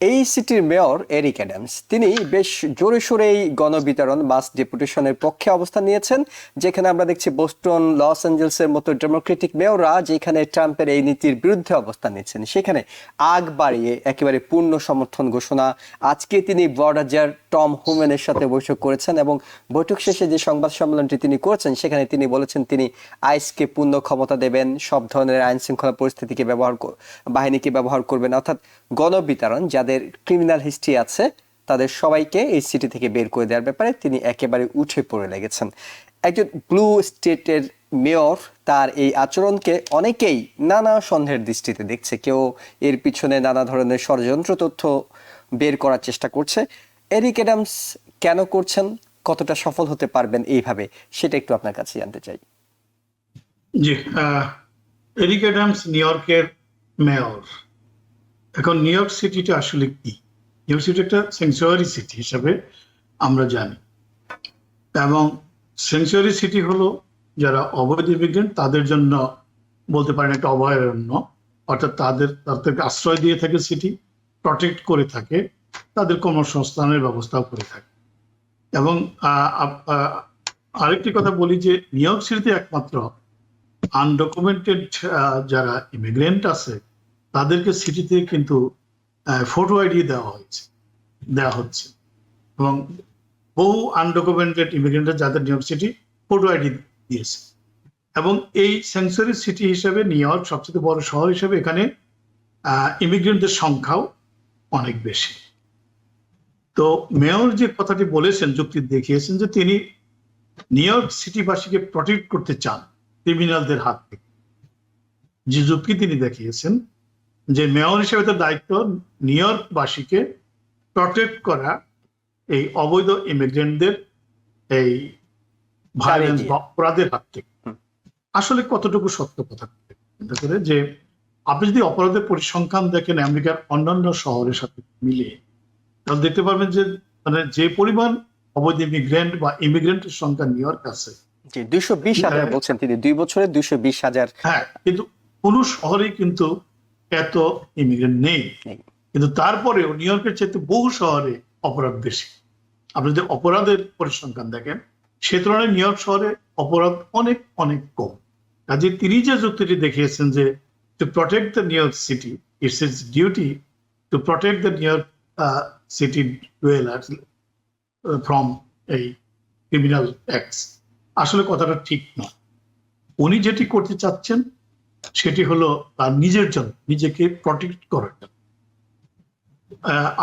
এই সিটির মেয়র এরিক অ্যাডামস তিনি বেশ জোরে সোরেই গণবিতরণ মাস ডেপুটেশনের পক্ষে অবস্থান নিয়েছেন, যেখানে আমরা দেখছি বোস্টন, লস অ্যাঞ্জেলসের মতো ডেমোক্রেটিক মেয়ররা যেখানে ট্রাম্পের এই নীতির বিরুদ্ধে অবস্থান নিচ্ছেন সেখানে আগ বাড়িয়ে একেবারে পূর্ণ সমর্থন ঘোষণা। আজকে তিনি বর্ডার টম হুমেনের সাথে বৈঠক করেছেন এবং বৈঠক শেষে যে সংবাদ সম্মেলনটি তিনি করেছেন সেখানে তিনি বলেছেন তিনি আইসকে পূর্ণ ক্ষমতা দেবেন, সব ধরনের আইন শৃঙ্খলা পরিস্থিতিকে বাহিনীকে ব্যবহার করবেন, অর্থাৎ গণবিতরণ যাদের ক্রিমিনাল হিস্ট্রি আছে তাদের সবাইকে এই সিটি থেকে বের করে দেওয়ার ব্যাপারে তিনি একেবারে উঠে পড়ে লেগেছেন। একজন ব্লু স্টেটের মেয়র, তার এই আচরণকে অনেকেই নানা সন্দেহের দৃষ্টিতে দেখছে, কেউ এর পিছনে নানা ধরনের ষড়যন্ত্র তথ্য বের করার চেষ্টা করছে। এরিক অ্যাডামস কেন করছেন, কতটা সফল হতে পারবেন এইভাবে, সেটা একটু আপনার কাছে জানতে চাই। জি, এরিক অ্যাডামস নিউ ইয়র্কের মেয়র। এখন নিউ ইয়র্ক সিটিটা আসলে কি? নিউ ইয়র্ক সিটি একটা স্যাংচুয়ারি সিটি হিসাবে আমরা জানি, এবং স্যাংচুয়ারি সিটি হলো যারা অবৈধ ইমিগ্রেন্ট তাদের জন্য বলতে পারেন একটা অভয়ারণ্য, অর্থাৎ তাদেরকে আশ্রয় দিয়ে থাকে সিটি, প্রটেক্ট করে থাকে, তাদের কর্মসংস্থানের ব্যবস্থাও করে থাকে। এবং আরেকটি কথা বলি যে নিউ ইয়র্ক সিটিতে একমাত্র আনডকুমেন্টেড যারা ইমিগ্রেন্ট আছে তাদেরকে সিটিতে কিন্তু ফটো আইডি দেওয়া হচ্ছে, এবং বহু আনডকুমেন্টেড ইমিগ্রেন্ট যাদের new York city photo ID দিয়েছে। এবং এই স্যাংচুয়ারি সিটি হিসেবে নিউ ইয়র্ক সবচেয়ে বড় শহর হিসেবে এখানে ইমিগ্রেন্টদের সংখ্যাও অনেক বেশি। তো মেয়র যে কথাটি বলেছেন, যুক্তি দেখিয়েছেন যে তিনি নিউ ইয়র্ক সিটিবাসীকে প্রটেক্ট করতে চান ক্রিমিনালদের হাত থেকে। যে যুক্তি তিনি দেখিয়েছেন যে মেয়র হিসেবে তার দায়িত্ব নিউ ইয়র্কবাসীকে প্রটেক্ট করা এই অবৈধ ইমিগ্রেন্টদের এই ভায়োলেন্স বা অপরাধের হাত থেকে। আসলে কতটুকু সত্য কথা চিন্তা করে যে আপনি যদি অপরাধের পরিসংখ্যান দেখেন আমেরিকার অন্যান্য শহরের সাথে মিলিয়ে, তাহলে দেখতে পারবেন যে মানে যে পরিমাণ অবৈধ ইমিগ্রেন্ট বা ইমিগ্রেন্টের সংখ্যা নিউ ইয়র্ক আছে, 220,000 বলছেন তিনি, 2 বছরে 220,000। হ্যাঁ, কিন্তু কোন শহরেই কিন্তু এত ইমিগ্রেন্ট নেই। কিন্তু তারপরেও নিউ ইয়র্কের চাইতে বহু শহরে অপরাধ বেশি। আপনি যদি অপরাধের পরিসংখ্যান দেখেন সে তুলনায় নিউ ইয়র্ক শহরে অপরাধ অনেক অনেক কম। কাজে তিনি যে যুক্তিটি দেখিয়েছেন যে two protect the new York city, it's it's duty to protect the new York city dwellers from এই ক্রিমিনাল অ্যাক্টস, আসলে কথাটা ঠিক নয়। উনি যেটি করতে চাচ্ছেন সেটি হলো তার নিজের জন্য, নিজেকে প্রটেক্ট করার জন্য।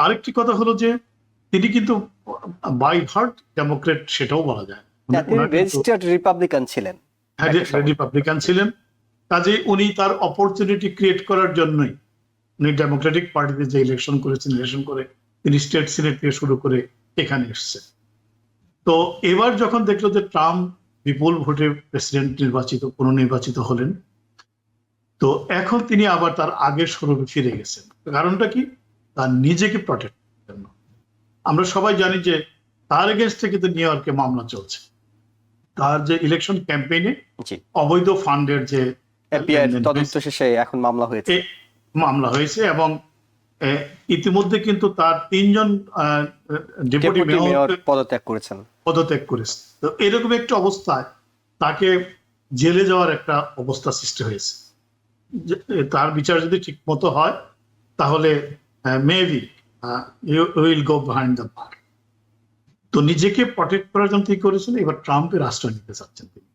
আরেকটি কথা হলো যে তিনি কিন্তু বাই হার্ট ডেমোক্রেট, সেটাও বলা যায়। রেজিস্টার্ড রিপাবলিকান ছিলেন, রিপাবলিকান ছিলেন, কাজে উনি তার অপরচুনিটি ক্রিয়েট করার জন্যই উনি ডেমোক্রেটিক পার্টিতে যে ইলেকশন করেছেন, ইলেকশন করে তিনি স্টেট সিনেট থেকে শুরু করে এখানে এসছেন। তো এবার যখন দেখলো যে ট্রাম্প বিপুল ভোটে প্রেসিডেন্ট পুনর্নির্বাচিত হলেন, তো এখন তিনি আবার তার আগের স্বরূপে ফিরে গেছেন। কারণটা কি? তার নিজেকে প্রটেক্ট করার জন্য। আমরা সবাই জানি যে তার এগেনস্টে কিন্তু নিউ ইয়র্কে মামলা চলছে। তার যে ইলেকশন ক্যাম্পেইনে অবৈধ ফান্ডের যে তদন্ত শেষে এখন মামলা হয়েছে এবং ইতিমধ্যে কিন্তু তার 3 জন ডেপুটি ডেপুটি মেয়র মেয়র পদত্যাগ করেছেন। পদত্যাগ করেছে। তো এরকম একটা অবস্থায় তাকে জেলে যাওয়ার একটা অবস্থা সৃষ্টি হয়েছে। তার বিচার যদি ঠিক মতো হয় তাহলে maybe will go behind the bar. তো নিজেকে প্রটেক্ট করার জন্য কি করেছেন, এবার ট্রাম্পের আশ্রয় নিতে চাচ্ছেন তিনি।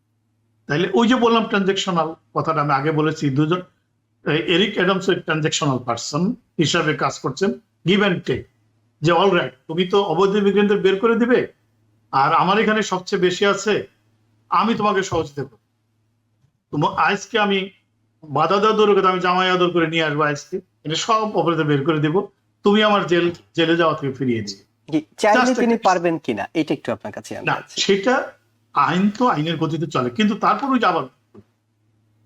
তাইলে ওই যে বললাম ট্রানজেকশনাল কথাটা আমি আগে বলেছি, দুজন এরিক অ্যাডামস ট্রানজেকশনাল পার্সন হিসাবে কাজ করছেন, গিভ অ্যান্ড টেক। যে অলরাইট, তুমি তো অবৈধ ইমিগ্রেন্টদের বের করে দিবে, আর আমার এখানে সবচেয়ে বেশি আছে, আমি তোমাকে সহযোগিতা করবো। তোমার আজকে আমি বাধা দেওয়া দূরের কথা, আমি জামাই আদর করে নিয়ে আসবো আজকে, এটা সব অপরাধে বের করে দিব, তুমি আমার জেলে যাওয়া থেকে ফিরিয়ে দিবে। চাইলে Just তিনি একটা- পারবেন কিনা এটা একটু আপনার কাছে জানতে না, চাচ্ছি। সেটা আইন তো আইনের গতিতে চলে, কিন্তু তারপর ওই যে আবার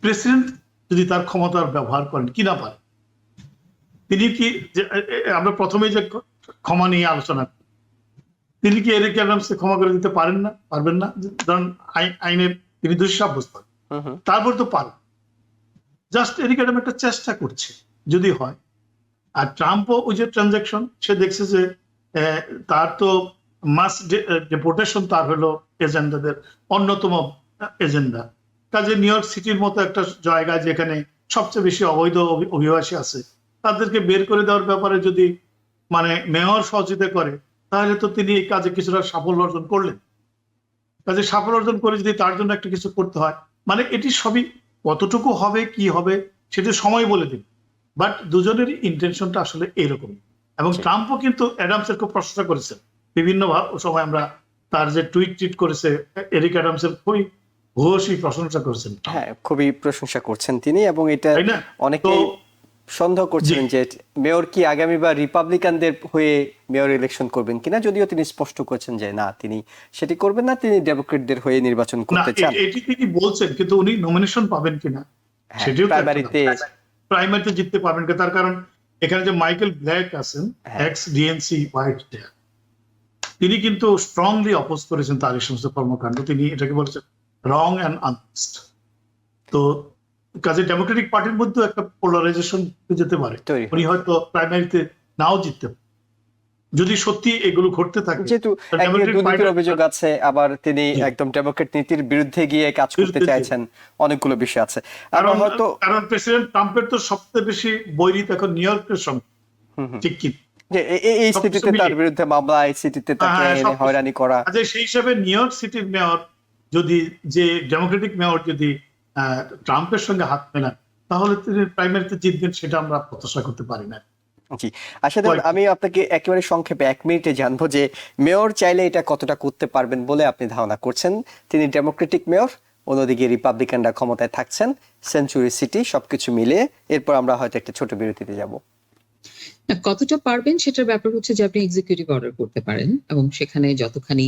প্রেসিডেন্ট যদি তার ক্ষমতার ব্যবহার করেন কি না পারেন, তিনি কি আমরা প্রথমেই যে ক্ষমা নিয়ে আলোচনা করি, তিনি কি এরিক অ্যাডামসকে ক্ষমা করে দিতে পারেন না, পারবেন না? কারণ আইনের তিনি দোষী সাব্যস্ত, তারপর তো পারেন। জাস্ট এরিক অ্যাডাম একটা চেষ্টা করছে যদি হয়। আর ট্রাম্পও ওই যে ট্রানজাকশন, সে দেখছে যে তার তো মাস ডেপোর্টেশন তার হলো এজেন্ডাদের অন্যতম এজেন্ডা। কাজে নিউ ইয়র্ক সিটির মতো একটা জায়গায় যেখানে সবচেয়ে বেশি অবৈধ অভিবাসী আছে, তাদেরকে বের করে দেওয়ার ব্যাপারে যদি মানে মেয়র সহযোগিতা করে, তাহলে তো তিনি এই কাজে কিছুটা সাফল্য অর্জন করলেন। কাজে সাফল্য অর্জন করে যদি তার জন্য একটা কিছু করতে হয়, মানে এটি সবই কতটুকু হবে কি হবে সেটা সময় বলে দিন, বাট দুজনেরই ইন্টেনশনটা আসলে এরকম। এবং ট্রাম্পও কিন্তু অ্যাডামসের খুব প্রশংসা করেছেন বিভিন্ন সময়, আমরা তার যে টুইট করেছে এরিক অ্যাডামসের খুবই ভূয়সী প্রশংসা করেছেন। হ্যাঁ, খুবই প্রশংসা করছেন তিনি, এবং এটা তাই না? অনেকে সন্দেহ করছিলেন যে মেয়র কি আগামীবার রিপাবলিকানদের হয়ে মেয়র ইলেকশন করবেন কিনা, যদিও তিনি স্পষ্ট করেছেন যে না, তিনি সেটি করবেন না, তিনি ডেমোক্রেটদের হয়ে নির্বাচন না, করতে চান। এটি তিনি বলছেন, কিন্তু উনি নমিনেশন পাবেন কিনা সেটিও প্রাইমারিতে জিততে পারবেন কিনা, তার কারণ এখানে যে মাইকেল ব্ল্যাক আছেন, এক্স ডিএনসি হোয়াইট, তিনি কিন্তু স্ট্রংলি অপোজ করেছেন তার এই সমস্ত কর্মকাণ্ড। তিনি এটাকে বলেছেন রং অ্যান্ড আনজাস্ট। তো কাজে ডেমোক্রেটিক পার্টির মধ্যে একটা পোলারাইজেশন যেতে পারে, উনি হয়তো প্রাইমারিতে নাও জিততে পারেন যদি সত্যি এগুলো ঘটতে থাকে। যেহেতু দুর্নীতির অভিযোগ আছে, আবার তিনি একদম ডেমোক্রেট নীতির বিরুদ্ধে গিয়ে কাজ করতে চাইছেন, অনেকগুলো বিষয় আছে। কারণ প্রেসিডেন্ট ট্রাম্পের তো সবচেয়ে বেশি বৈরিত এখন নিউ ইয়র্কের সঙ্গে, ঠিক কি? এই সিটিতে তার বিরুদ্ধে মামলা, এই সিটিতে তাকে হয়রানি করা। সেই হিসাবে নিউ ইয়র্ক সিটির মেয়র যদি, যে ডেমোক্রেটিক মেয়র যদি ট্রাম্পের সঙ্গে হাত মেলান, তাহলে তিনি প্রাইমারিতে জিতবেন, সেটা আমরা প্রত্যাশা করতে পারি না। জি, আসলে আমি আপনাকে একেবারে সংক্ষেপে 1 মিনিটে জানবো যে মেয়র চাইলে এটা কতটা করতে পারবেন বলে আপনি ধারণা করছেন? তিনি ডেমোক্রেটিক মেয়র, অন্যদিকে রিপাবলিকানরা ক্ষমতায় থাকছেন, সেঞ্চুরি সিটি, সবকিছু মিলিয়ে এরপর আমরা হয়তো একটা ছোট বিরতিতে যাব। কতটা পারবেন সেটার ব্যাপার হচ্ছে যে আপনি এক্সিকিউটিভ অর্ডার করতে পারেন, এবং সেখানে যতখানি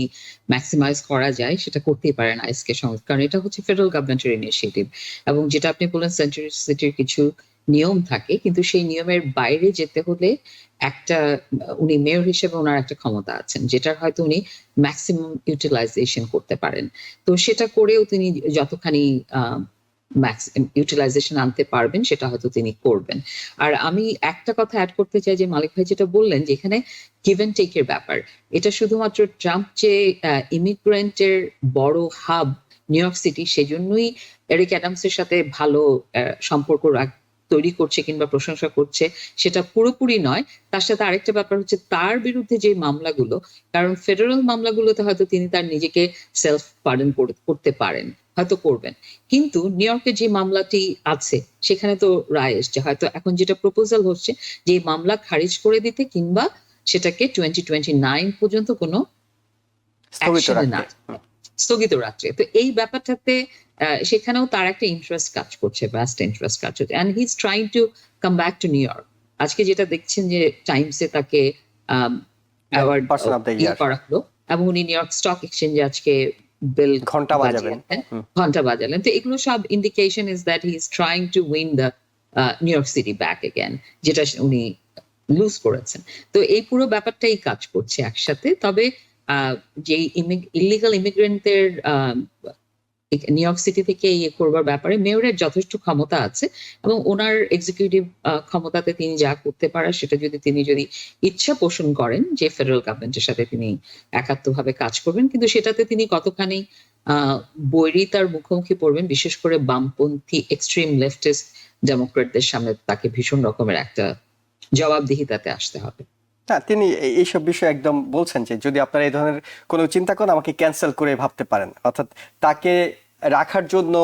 ম্যাক্সিমাইজ করা যায় সেটা করতেই পারেন আইসকে সঙ্গে, কারণ এটা হচ্ছে ফেডারেল গভর্নমেন্টের ইনিশিয়েটিভ। এবং যেটা আপনি বললেন সেঞ্চুরি সিটির কিছু নিয়ম থাকে, কিন্তু সেই নিয়মের বাইরে যেতে হলে একটা উনি মেয়র হিসেবে ওনার একটা ক্ষমতা আছেন, যেটার হয়তো উনি ম্যাক্সিমাম ইউটিলাইজেশন করতে পারেন। তো সেটা করেও তিনি যতখানি ইউটিলাইজেশন আনতে পারবেন সেটা হয়তো তিনি করবেন। আর আমি একটা কথা অ্যাড করতে চাই যে মালিক ভাই যেটা বললেন যে এখানে গিভ এন্ড টেকের ব্যাপার, এটা শুধুমাত্র ট্রাম্প যে ইমিগ্রেন্টের বড় হাব নিউ ইয়র্ক সিটি, সেজন্যই এরিক অ্যাডামসের সাথে ভালো সম্পর্ক তৈরি করছে কিংবা প্রশংসা করছে, সেটা পুরোপুরি নয়। তার সাথে আরেকটা ব্যাপার হচ্ছে তার বিরুদ্ধে যে মামলাগুলো, কারণ ফেডারেল মামলাগুলোতে হয়তো তিনি তার নিজেকে সেলফ পার্ডন করতে পারেন, হয়তো করবেন, কিন্তু নিউ ইয়র্কে যে মামলাটি আছে সেখানে তো রায় এসছে, হয়তো এখন যেটা প্রপোজাল হচ্ছে যে এই মামলা খারিজ করে দিতে কিংবা সেটাকে 2029 পর্যন্ত কোনো স্থগিত রাখছে। তো এই ব্যাপারটাতে সেখানেও তার একটা ইন্টারেস্ট কাজ করছে, ভ্যাস্ট ইন্টারেস্ট কাজ করছে, and he is trying to come back to New York. আজকে যেটা দেখছেন যে টাইমসে তাকে অ্যাওয়ার্ড করা হলো, এবং উনি নিউ ইয়র্ক স্টক এক্সচেঞ্জে আজকে বেল ঘন্টা বাজালেন। তো এগুলো সব indication is that he is trying to win the new York city back again, যেটা উনি লুজ করেছেন। তো এই পুরো ব্যাপারটাই কাজ করছে একসাথে। তবে যে ইলিগাল ইমিগ্রেন্টদের নিউ ইয়র্ক সিটি থেকে ইয়ে করবার ব্যাপারে মেয়রের যথেষ্ট ক্ষমতা আছে, এবং ওনার এক্সিকিউটিভ ক্ষমতাতে তিনি যা করতে পারেন সেটা যদি ইচ্ছা পোষণ করেন যে ফেডারেল গভর্নমেন্টের সাথে তিনি একাত্মভাবে কাজ করবেন, কিন্তু সেটাতে তিনি কতখানি বৈরিতার মুখোমুখি পড়বেন, বিশেষ করে বামপন্থী এক্সট্রিম লেফটিস্ট ডেমোক্রেটদের সামনে তাকে ভীষণ রকমের একটা জবাবদিহিতাতে আসতে হবে। হ্যাঁ, তিনি এইসব বিষয়ে একদম বলছেন যে যদি আপনারা এই ধরনের কোনো চিন্তা করেন আমাকে ক্যান্সেল করে ভাবতে পারেন, অর্থাৎ তাকে রাখার জন্য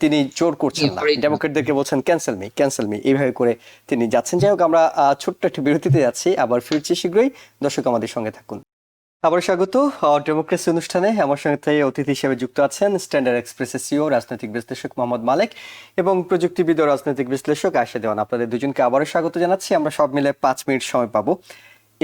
তিনি জোর করছেন না, ডেমোক্রেটদেরকে বলছেন ক্যান্সেল মি এইভাবে করে তিনি যাচ্ছেন। যাই হোক, আমরা ছোট্ট একটি বিরতিতে যাচ্ছি, আবার ফিরছি শীঘ্রই। দর্শক আমাদের সঙ্গে থাকুন। আবার স্বাগত ডেমোক্রেসি অনুষ্ঠানে। আমার সঙ্গে অতিথি হিসেবে যুক্ত আছেন স্ট্যান্ডার্ড এক্সপ্রেসের সিও রাজনৈতিক বিশ্লেষক মোহাম্মদ মালেক এবং প্রযুক্তিবিদ ও রাজনৈতিক বিশ্লেষক আয়েশা দেওয়ান। আপনাদের দুজনকে আবারও স্বাগত জানাচ্ছি। আমরা সব মিলে 5 মিনিট সময় পাবো।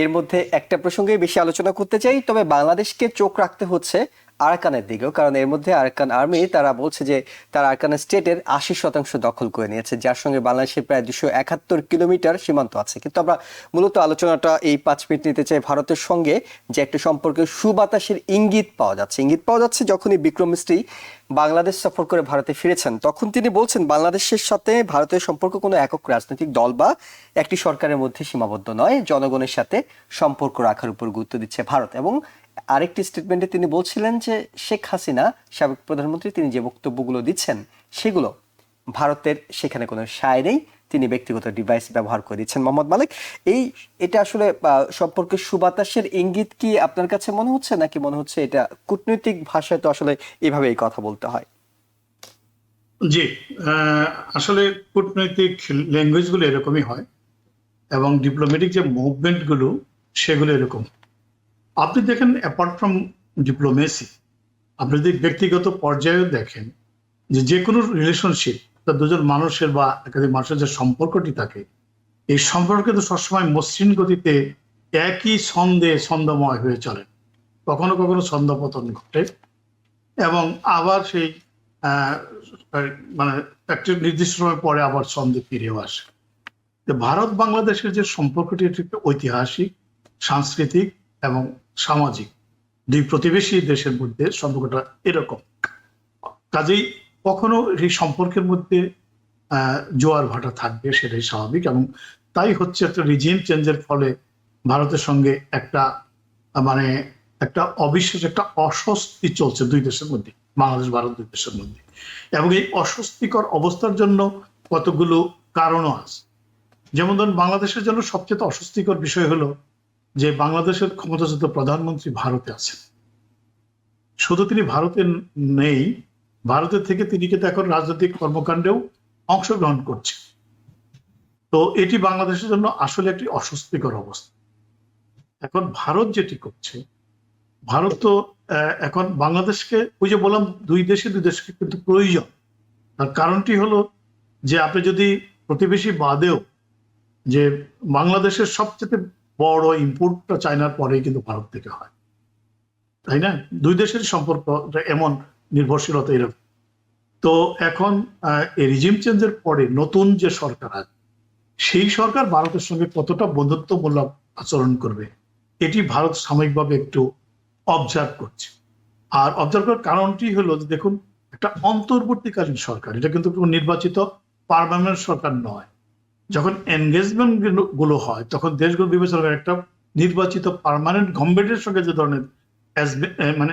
এর মধ্যে একটা প্রসঙ্গে বেশি আলোচনা করতে চাই, তবে বাংলাদেশকে চোখ রাখতে হচ্ছে আরাকানের দিকেও, কারণ এর মধ্যে আরাকান আর্মি তারা বলছে যে তারা আরাকান স্টেটের 80% দখল করে নিয়েছে, যার সঙ্গে বাংলাদেশের প্রায় 271 কিলোমিটার সীমান্ত আছে। কিন্তু আমরা মূলত আলোচনাটা এই 5 মিনিট নিতে চাই ভারতের সঙ্গে, যে একটা সম্পর্কে সুবাতাসের ইঙ্গিত পাওয়া যাচ্ছে যখনই বিক্রম মিস্ত্রি বাংলাদেশ সফর করে ভারতে ফিরেছেন, তখন তিনি বলছেন বাংলাদেশের সাথে ভারতের সম্পর্ক কোনো একক রাজনৈতিক দল বা একটি সরকারের মধ্যে সীমাবদ্ধ নয়, জনগণের সাথে সম্পর্ক রাখার উপর গুরুত্ব দিচ্ছে ভারত। এবং আরেকটি স্টেটমেন্টে তিনি বলছিলেন যে শেখ হাসিনা সাবেক প্রধানমন্ত্রী তিনি যে বক্তব্যগুলো দিচ্ছেন সেগুলো ভারতের সেখানে কোনো সায় নেই, তিনি ব্যক্তিগত ডিভাইস ব্যবহার করে দিচ্ছেন। মোহাম্মদ মালিক, এটা আসলে সম্পর্কে সুবাতাসের ইঙ্গিত কি আপনার কাছে মনে হচ্ছে, নাকি মনে হচ্ছে এটা কূটনৈতিক ভাষায় তো আসলে এইভাবে এই কথা বলতে হয়? জি, আসলে কূটনৈতিক ল্যাঙ্গুয়েজ গুলো এরকমই হয় এবং ডিপ্লোম্যাটিক যে মুভমেন্ট গুলো সেগুলো এরকম। আপনি দেখেন অ্যাপার্ট ফ্রম ডিপ্লোমেসি, আপনি যদি ব্যক্তিগত পর্যায়েও দেখেন যে কোনো রিলেশনশিপ, দুজন মানুষের বা একাধিক মানুষের যে সম্পর্কটি থাকে, এই সম্পর্ক তো সবসময় মসৃণ গতিতে একই ছন্দময় হয়ে চলে, কখনো কখনো ছন্দপতন ঘটে এবং আবার সেই মানে একটা নির্দিষ্ট সময় পরে আবার ছন্দে ফিরেও আসে। ভারত বাংলাদেশের যে সম্পর্কটি এটি ঐতিহাসিক, সাংস্কৃতিক এবং সামাজিক, দুই প্রতিবেশী দেশের মধ্যে সম্পর্কটা এরকম। কাজেই কখনো এই সম্পর্কের মধ্যে জোয়ার ভাটা থাকবে, সেটাই স্বাভাবিক। এবং তাই হচ্ছে একটা রিজিম চেঞ্জের ফলে ভারতের সঙ্গে একটা অবিশ্বাস, একটা অস্বস্তি চলছে দুই দেশের মধ্যে, বাংলাদেশ ভারত দুই দেশের মধ্যে। এবং এই অস্বস্তিকর অবস্থার জন্য কতগুলো কারণও আছে। যেমন ধরুন, বাংলাদেশের জন্য সবচেয়ে অস্বস্তিকর বিষয় হলো যে বাংলাদেশের ক্ষমতাচ্যুত প্রধানমন্ত্রী ভারতে আছেন। শুধু তিনি ভারতে নেই, ভারতের থেকে তিনি কিন্তু এখন রাজনৈতিক কর্মকাণ্ডেও অংশগ্রহণ করছে। তো এটি বাংলাদেশের জন্য আসলে একটি অস্বস্তিকর অবস্থা। এখন ভারত যেটি করছে, ভারত তো এখন বাংলাদেশকে, ওই যে বললাম দুই দেশকে কিন্তু প্রয়োজন। তার কারণটি হলো যে আপনি যদি প্রতিবেশী বাদেও, যে বাংলাদেশের সবচেয়ে বড় ইম্পোর্টটা চায়নার পরেই কিন্তু ভারত থেকে হয়, তাই না? দুই দেশের সম্পর্ক এমন নির্ভরশীলতা এরকম। তো এখন এই রিজিম চেঞ্জের পরে নতুন যে সরকার আছে, সেই সরকার ভারতের সঙ্গে কতটা বন্ধুত্বমূলক আচরণ করবে, এটি ভারত সাময়িকভাবে একটু অবজার্ভ করছে। আর অবজার্ভ করার কারণটি হলো যে দেখুন, একটা অন্তর্বর্তীকালীন সরকার, এটা কিন্তু কোনো নির্বাচিত পার্মানেন্ট সরকার নয়। যখন এনগেজমেন্ট গুলো হয় তখন দেশগুলো বিবেচনা করে একটা নির্বাচিত পার্মানেন্ট গভর্নমেন্টের সঙ্গে যে ধরনের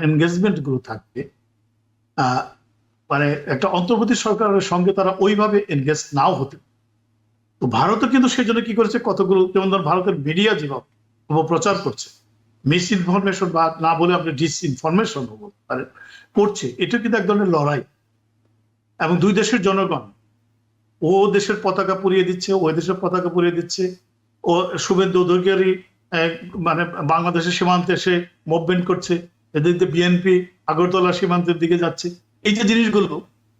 এনগেজমেন্ট গুলো থাকবে, একটা অন্তর্বর্তী সরকারের সঙ্গে তারা ওইভাবে এনগেজ নাও হতে। তো ভারতও কিন্তু সেই জন্য কি করেছে, কতগুলো, যেমন ধর ভারতের মিডিয়া যেভাবে প্রচার করছে, মিস ইনফরমেশন বা না বলে আপনি ডিসইনফরমেশন করছে, এটা কিন্তু এক ধরনের লড়াই। এবং দুই দেশের জনগণ, ও দেশের পতাকা পুড়িয়ে দিচ্ছে, ওই দেশের পতাকা পুড়িয়ে দিচ্ছে, ও শুভেন্দু অধিকারী বাংলাদেশের সীমান্তে এসে মুভমেন্ট করছে, এদিকে বিএনপি আগরতলা সীমান্তের দিকে যাচ্ছে। এই যে জিনিসগুলো,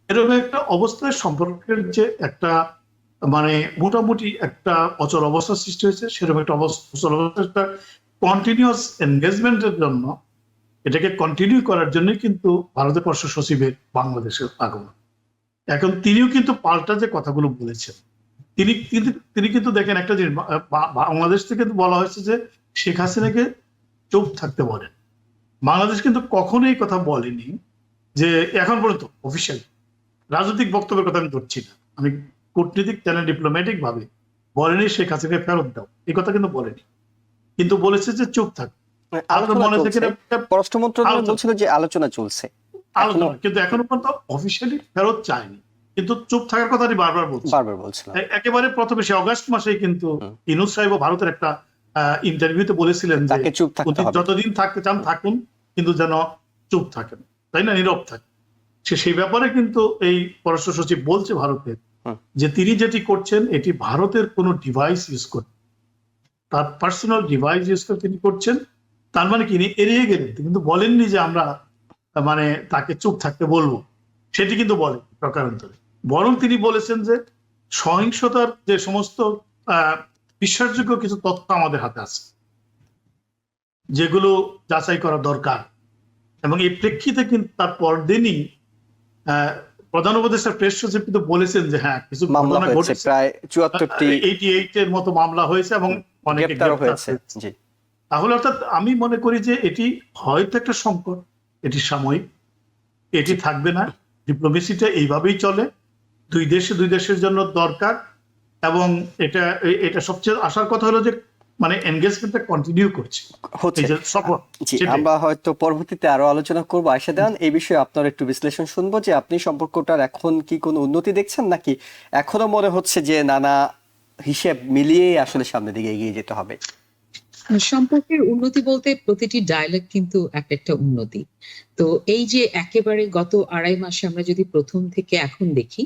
এরকম একটা অবস্থায় সম্পর্কের যে একটা মোটামুটি একটা অচল অবস্থা সৃষ্টি হয়েছে, সেরকম একটা অচল অবস্থা কন্টিনিউয়াস এনগেজমেন্টের জন্য, এটাকে কন্টিনিউ করার জন্য কিন্তু ভারতের পররাষ্ট্র সচিবের বাংলাদেশের আগমন। এখন তিনিও কিন্তু পাল্টা যে কথাগুলো বলেছেন, তিনি কিন্তু দেখেন একটা জিনিস, বাংলাদেশ থেকে বলা হয়েছে যে শেখ হাসিনাকে চুপ থাকতে বলেন। বাংলাদেশ কিন্তু কখনো এই কথা বলেনি যে এখন পর্যন্ত অফিসিয়াল রাজনৈতিক বক্তব্যের কথা আমি ধরছি না, আমি কূটনীতিক চ্যানেল ডিপ্লোম্যাটিক ভাবে বলেনি শেখ হাসিনাকে ফেরত দাও, এই কথা কিন্তু বলেনি, কিন্তু বলেছে যে চুপ থাক। আপনার আলোচনা মনে থেকে চলছে। পররাষ্ট্র মন্ত্রণালয় আলোচনা- বলছিল যে আলোচনা চলছে। আলোচনা, কিন্তু এখনো পর্যন্ত অফিসিয়ালি ফেরত চায়নি, কিন্তু চুপ থাকার কথাটি বারবার বলছে। বারবার বলছিল। একেবারে প্রথমে সে অগাস্ট মাসে কিন্তু ইনুস সাহেব ভারতের একটা ইন্টারভিউতে বলেছিলেন যে তাকে চুপ থাকতে উনি হবে। যতদিন থাকতে চান থাকুন, কিন্তু যেন চুপ থাকেন, তাই না, নীরব থাকে। সেই ব্যাপারে কিন্তু এই পররাষ্ট্র সচিব বলছে ভারতের যে তিনি যেটি করছেন এটি ভারতের কোনো ডিভাইস ইউজ করে, তার পার্সোনাল ডিভাইস ইউজ করে তিনি করছেন। তার মানে কি এড়িয়ে গেলেন, কিন্তু বলেননি যে আমরা মানে তাকে চুপ থাকতে বলবো, সেটি কিন্তু বলেন প্রকারান্তরে। বরং তিনি বলেছেন যে সহিংসতার যে সমস্ত বিশ্বাসযোগ্য কিছু তথ্য আমাদের হাতে আছে যেগুলো যাচাই করা দরকার, এবং এই প্রেক্ষিতে কিন্তু তার পরদিনই প্রধান উপদেষ্টা প্রেস সচিব কিন্তু বলেছেন যে হ্যাঁ কিছু মামলা ঘটনা হয়েছে, ঘটেছে, প্রায় 74টি 88 এর মতো মামলা হয়েছে এবং অনেকে গ্রেপ্তারও গ্রেপ্তার হয়েছে। হয়েছে। জি, তাহলে অর্থাৎ আমি মনে করি যে এটি হয়তো একটা সংকট, এটি সাময়িক, এটি থাকবে না। ডিপ্লোমেসিটা এইভাবেই চলে, দুই দেশের জন্য দরকার, এবং এটা সবচেয়ে আসার কথা হলো যে মানে এনগেজমেন্টটা কন্টিনিউ করছে, হচ্ছে। এই যে support, জি, সেটাই। আমরা হয়তো পরবর্তীতে আরো আলোচনা করব। আয়শা দেওয়ান, এই বিষয়ে আপনার একটু বিশ্লেষণ শুনবো যে আপনি সম্পর্কটার এখন কি কোনো উন্নতি দেখছেন, নাকি এখনো মনে হচ্ছে যে নানা হিসেব মিলিয়ে আসলে সামনের দিকে এগিয়ে যেতে হবে? সম্পর্কের উন্নতি বলতে প্রতিটি ডায়ালগ কিন্তু এক একটা উন্নতি। তো এই যে একেবারে গত 2.5 মাসে আমরা যদি প্রথম থেকে এখন দেখি,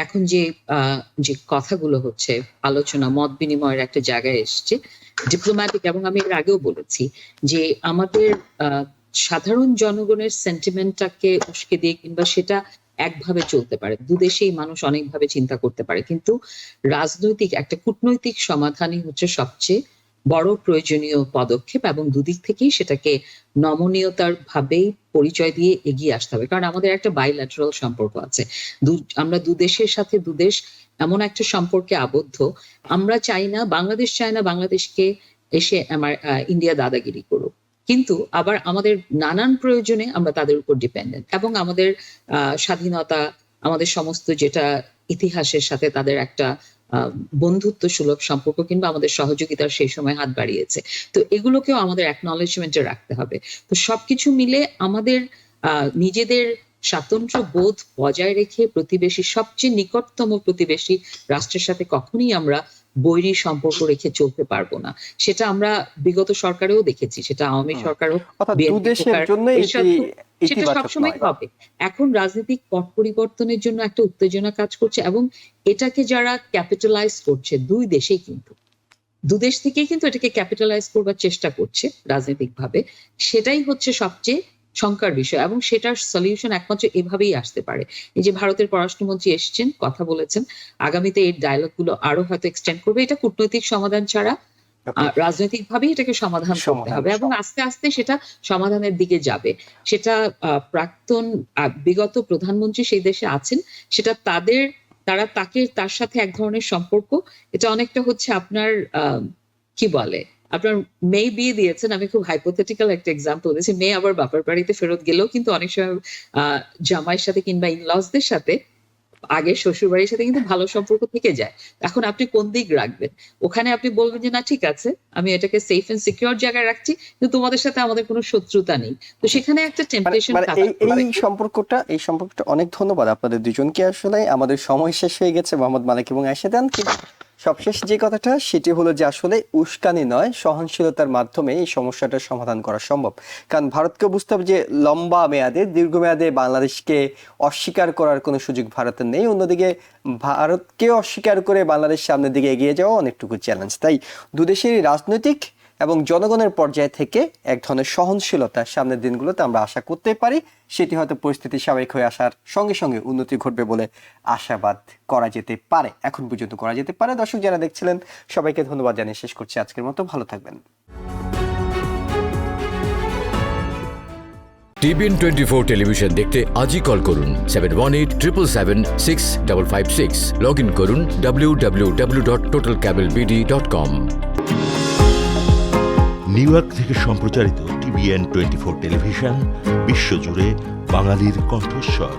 এখন যে কথাগুলো হচ্ছে, আলোচনা মত বিনিময়ের একটা জায়গায় এসছে ডিপ্লোম্যাটিক, এবং আমি এর আগেও বলেছি যে আমাদের সাধারণ জনগণের সেন্টিমেন্টটাকে উস্কে দিয়ে কিংবা সেটা একভাবে চলতে পারে, দুদেশেই মানুষ অনেকভাবে চিন্তা করতে পারে, কিন্তু রাজনৈতিক একটা কূটনৈতিক সমাধানই হচ্ছে সবচেয়ে বড় প্রয়োজনীয় পদক্ষেপ, এবং দুদিক থেকেই সেটাকে নমনীয়তার ভাবেই পরিচয় দিয়ে এগিয়ে আসতে হবে। কারণ আমাদের একটা বাইল্যাটারাল সম্পর্ক আছে, আমরা দুদেশের সাথে দুদেশ এমন একটা সম্পর্কে আবদ্ধ। আমরা চাই না, বাংলাদেশ চায় না বাংলাদেশকে এসে আমার ইন্ডিয়া দাদাগিরি করুক, কিন্তু আবার আমাদের নানান প্রয়োজনে আমরা তাদের উপর ডিপেন্ডেন্ট, এবং আমাদের স্বাধীনতা, আমাদের সমস্ত যেটা ইতিহাসের সাথে তাদের একটা বন্ধুত্ব সুলভ সম্পর্ক কিংবা আমাদের সহযোগিতার সেই সময় হাত বাড়িয়েছে, তো এগুলোকেও আমাদের অ্যাকনলেজমেন্টে রাখতে হবে। তো সবকিছু মিলে আমাদের নিজেদের স্বাতন্ত্র্য বোধ বজায় রেখে প্রতিবেশী, সবচেয়ে নিকটতম প্রতিবেশী রাষ্ট্রের সাথে কখনই আমরা বৈরী সম্পর্ক রেখে চলতে পারবো না। সেটা আমরা বিগত সরকারেও দেখেছি, সেটা আওয়ামী সরকারও, অর্থাৎ দুদেশের জন্য সেটা ইতিবাচক সবসময় নয়। হবে। এখন রাজনৈতিক পট পরিবর্তনের জন্য একটা উত্তেজনা কাজ করছে, এবং এটাকে যারা ক্যাপিটালাইজ করছে দুই দেশেই, কিন্তু দুদেশ থেকেই কিন্তু এটাকে ক্যাপিটালাইজ করবার চেষ্টা করছে রাজনৈতিক ভাবে, সেটাই হচ্ছে সবচেয়ে শঙ্কার বিষয়, এবং সেটার সলিউশন একমাত্র এভাবেই আসতে পারে। এই যে ভারতের পররাষ্ট্রমন্ত্রী এসেছেন, কথা বলেছেন, আগামীতে এই ডায়লগ গুলো আরো হয়তো এক্সটেন্ড করবে। এটা কূটনৈতিক সমাধান ছাড়া রাজনৈতিক ভাবেই এটাকে সমাধান করতে হবে, এবং আস্তে আস্তে সেটা সমাধানের দিকে যাবে। সেটা প্রাক্তন বিগত প্রধানমন্ত্রী সেই দেশে আছেন, সেটা তার সাথে এক ধরনের সম্পর্ক। এটা অনেকটা হচ্ছে আপনার কি বলে, আপনার মেয়ে বিয়ে দিয়েছেন, আমি খুব হাইপোথেটিক্যাল একটা এক্সাম্পল দিয়েছি, মেয়ে আবার বাবার বাড়িতে ফেরত গেলেও কিন্তু অনেক সময় জামাইয়ের সাথে কিংবা ইনলসদের সাথে আগে শ্বশুর বাড়ির সাথে কিন্তু ভালো সম্পর্ক থেকে যায়। এখন আপনি কোন দিক রাখবেন? ওখানে আপনি বলবেন যে না ঠিক আছে, আমি এটাকে সেফ এন্ড সিকিউর জায়গায় রাখছি, কিন্তু তোমাদের সাথে আমাদের কোনো শত্রুতা নেই। তো সেখানে একটা টেম্পটেশন। এই সম্পর্কটা অনেক ধন্যবাদ আপনাদের দুজনকে। আসলে আমাদের সময় শেষ হয়ে গেছে, মোহাম্মদ মালিক এবং আয়শা দেওয়ান। সবশেষ যে কথাটা সেটি হলো যে আসলে উস্কানি নয়, সহনশীলতার মাধ্যমে এই সমস্যাটার সমাধান করা সম্ভব। কারণ ভারতকে বুঝতে হবে যে লম্বা মেয়াদে, দীর্ঘমেয়াদে বাংলাদেশকে অস্বীকার করার কোনো সুযোগ ভারতের নেই। অন্যদিকে ভারতকে অস্বীকার করে বাংলাদেশ সামনের দিকে এগিয়ে যাওয়া অনেকটুকু চ্যালেঞ্জ। তাই দুদেশের রাজনৈতিক এবং জনগণের পর্যায় থেকে এক ধরনের সহনশীলতা সামনের দিনগুলোতে আমরা আশা করতে পারি। সেটি হয়তো পরিস্থিতি স্বাভাবিক হয়ে আসার সঙ্গে সঙ্গে উন্নতি ঘটবে বলে আশাবাদ করা যেতে পারে, এখন পর্যন্ত করা যেতে পারে। দর্শক যারা দেখছিলেন সবাইকে ধন্যবাদ জানিয়ে শেষ করছি আজকের মতো। ভালো থাকবেন। TBN 24 টেলিভিশন দেখতে আজই কল করুন 7187776556। লগ ইন করুন www.totalcablebd.com। নিউ ইয়র্ক থেকে সম্প্রচারিত TVN 24 টেলিভিশন বিশ্বজুড়ে বাঙালির কণ্ঠস্বর।